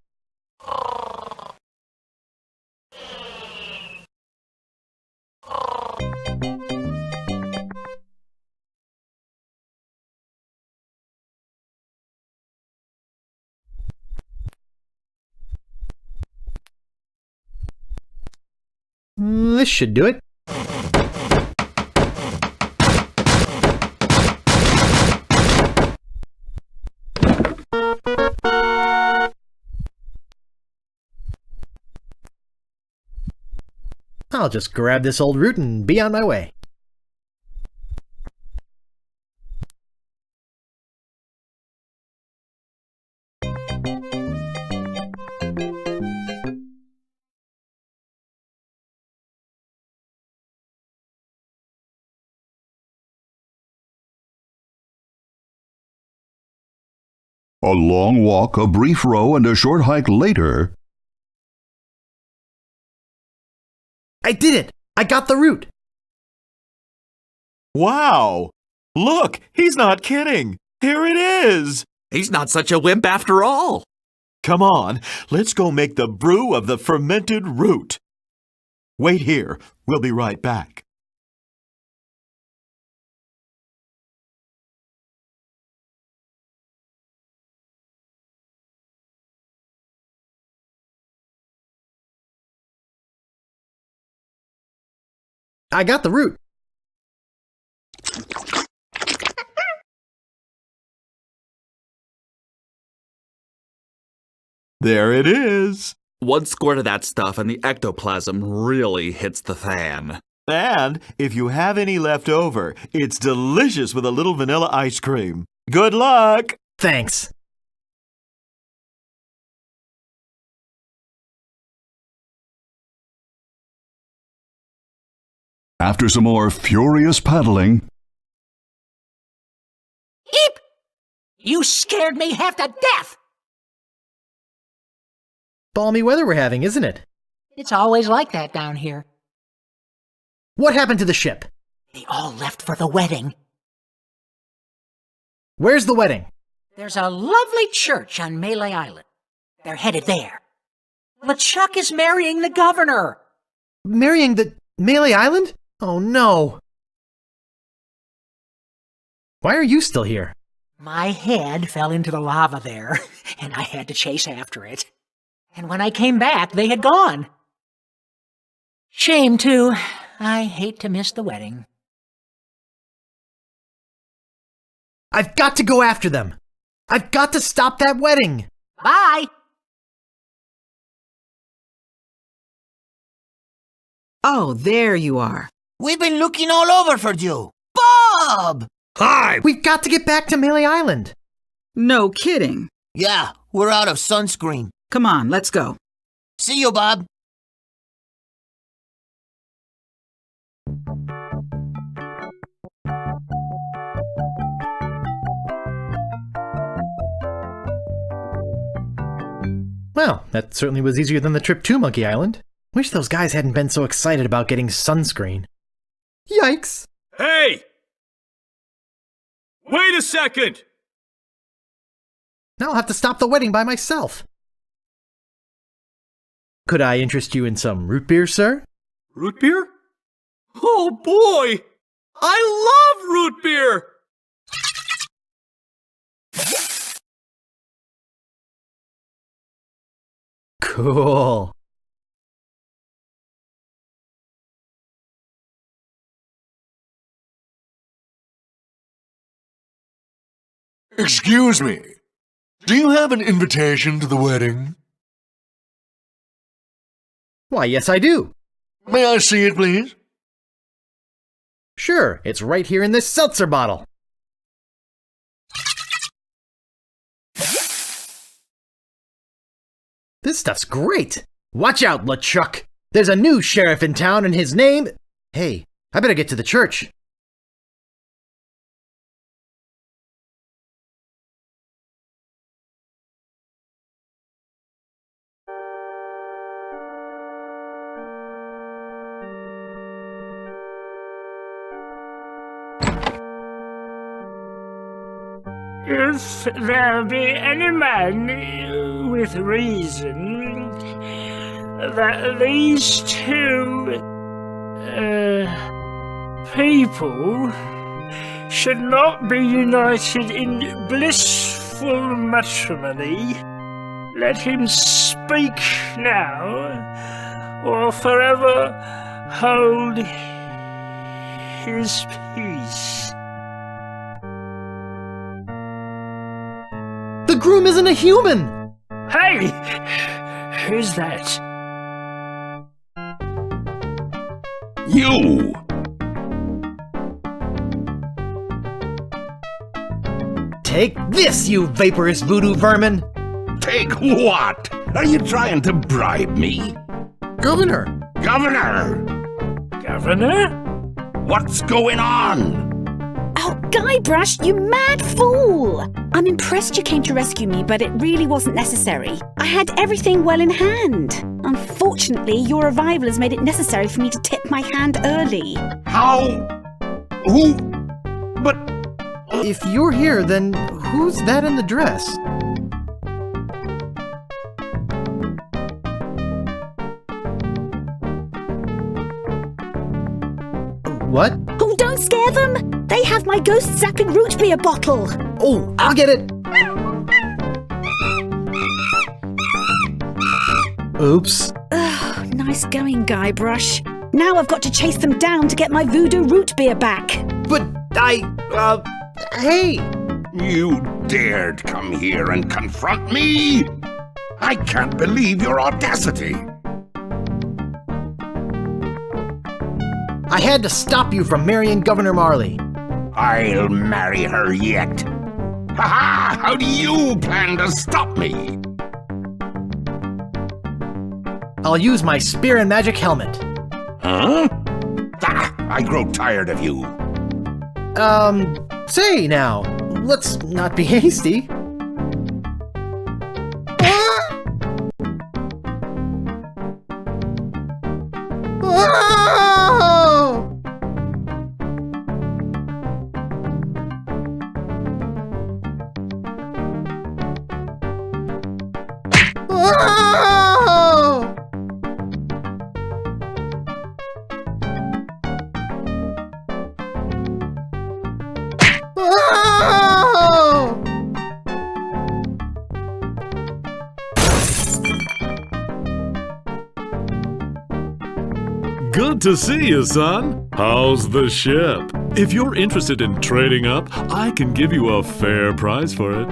This should do it. I'll just grab this old root and be on my way. A long walk, a brief row, and a short hike later. I did it! I got the root! Wow! Look, he's not kidding! Here it is! He's not such a wimp after all. Come on, let's go make the brew of the fermented root. Wait here, we'll be right back. I got the root. There it is. One squirt of that stuff and the ectoplasm really hits the fan. And if you have any left over, it's delicious with a little vanilla ice cream. Good luck! Thanks. After some more furious paddling, Eep! You scared me half to death! Balmy weather we're having, isn't it? It's always like that down here. What happened to the ship? They all left for the wedding. Where's the wedding? There's a lovely church on Melee Island. They're headed there. LeChuck is marrying the governor. Marrying the Melee Island? Oh no. Why are you still here? My head fell into the lava there, and I had to chase after it. And when I came back, they had gone. Shame, too. I hate to miss the wedding. I've got to go after them. I've got to stop that wedding. Bye! Oh, there you are. We've been looking all over for you. Bob! Hi! We've got to get back to Melee Island. No kidding. Yeah, we're out of sunscreen. Come on, let's go. See you, Bob. Well, that certainly was easier than the trip to Monkey Island. Wish those guys hadn't been so excited about getting sunscreen. Yikes! Hey! Wait a second! Now I'll have to stop the wedding by myself. Could I interest you in some root beer, sir? Root beer? Oh boy! I love root beer! Cool. Excuse me. Do you have an invitation to the wedding? Why, yes I do. May I see it, please? Sure, it's right here in this seltzer bottle. This stuff's great. Watch out, LeChuck. There's a new sheriff in town and his name... Hey, I better get to the church. If there be any man with reason that these two people should not be united in blissful matrimony, let him speak now, or forever hold his peace. The groom isn't a human! Hey! Who's that? You! Take this, you vaporous voodoo vermin! Take what? Are you trying to bribe me? Governor! Governor! Governor? What's going on? Oh, Guybrush, you mad fool! I'm impressed you came to rescue me, but it really wasn't necessary. I had everything well in hand. Unfortunately, your arrival has made it necessary for me to tip my hand early. How? Who? But... If you're here, then who's that in the dress? What? Oh, don't scare them! They have my ghost-zapping root beer bottle! Oh, I'll get it! Oops. Ugh, nice going, Guybrush. Now I've got to chase them down to get my voodoo root beer back. But hey! You dared come here and confront me? I can't believe your audacity. I had to stop you from marrying Governor Marley. I'll marry her yet. Ha-ha! How do you plan to stop me? I'll use my spear and magic helmet. Huh? Ah, I grow tired of you. Say now, let's not be hasty. Good to see you, son. How's the ship? If you're interested in trading up, I can give you a fair price for it.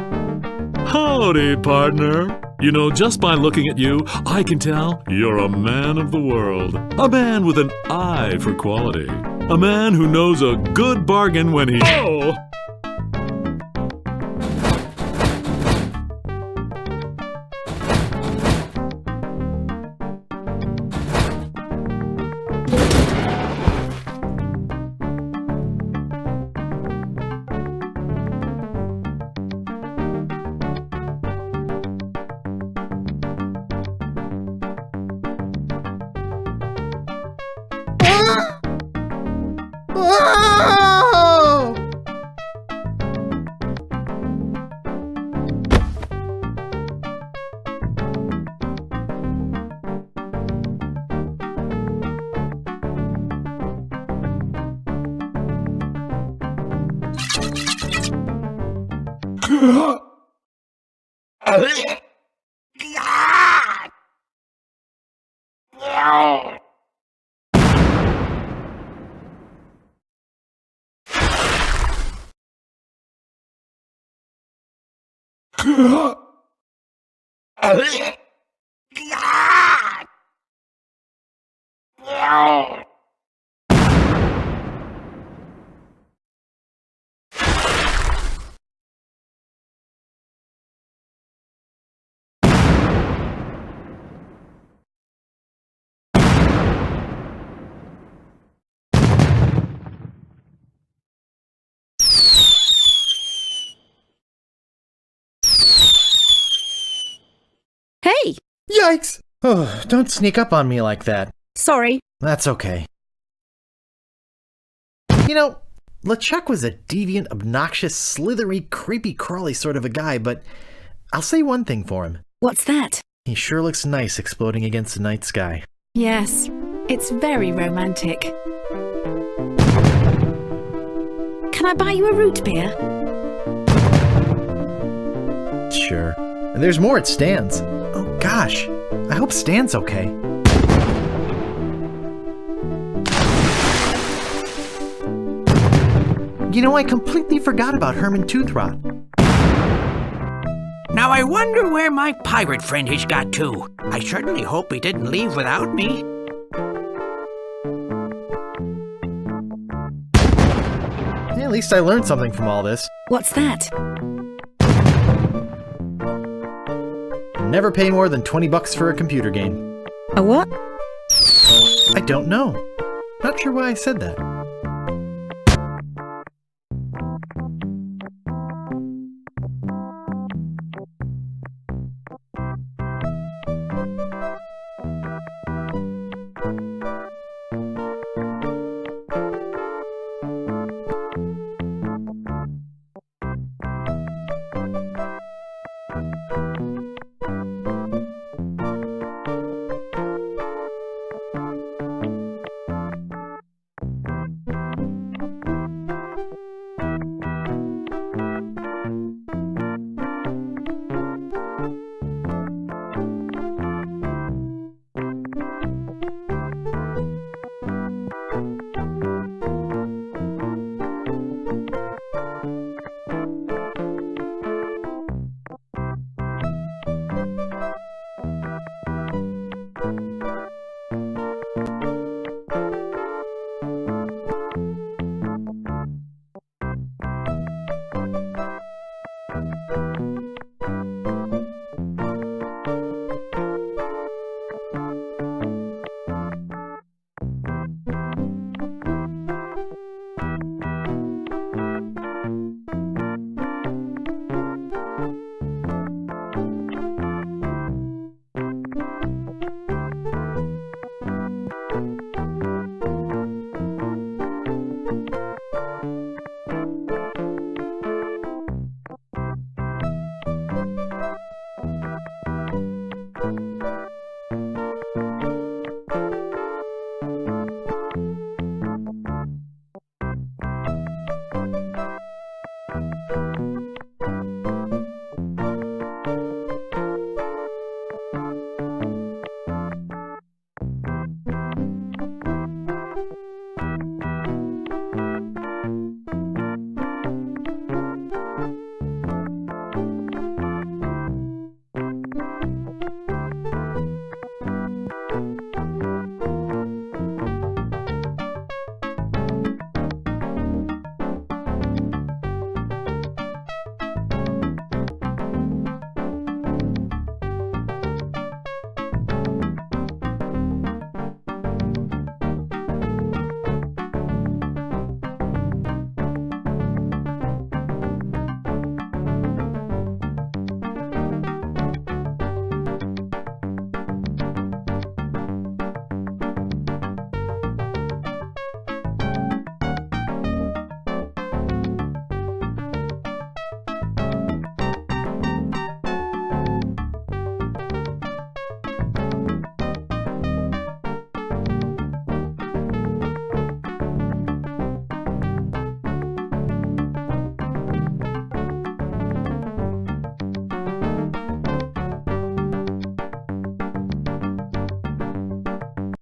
Howdy, partner. You know, just by looking at you, I can tell you're a man of the world. A man with an eye for quality. A man who knows a good bargain when he... Oh! Yikes! Oh, don't sneak up on me like that. Sorry. That's okay. You know, LeChuck was a deviant, obnoxious, slithery, creepy, crawly sort of a guy, but I'll say one thing for him. What's that? He sure looks nice exploding against the night sky. Yes, it's very romantic. Can I buy you a root beer? Sure. And there's more at Stan's. Oh gosh, I hope Stan's okay. You know, I completely forgot about Herman Toothrot. Now I wonder where my pirate friend has got to. I certainly hope he didn't leave without me. Yeah, at least I learned something from all this. What's that? Never pay more than $20 for a computer game. A what? I don't know. Not sure why I said that.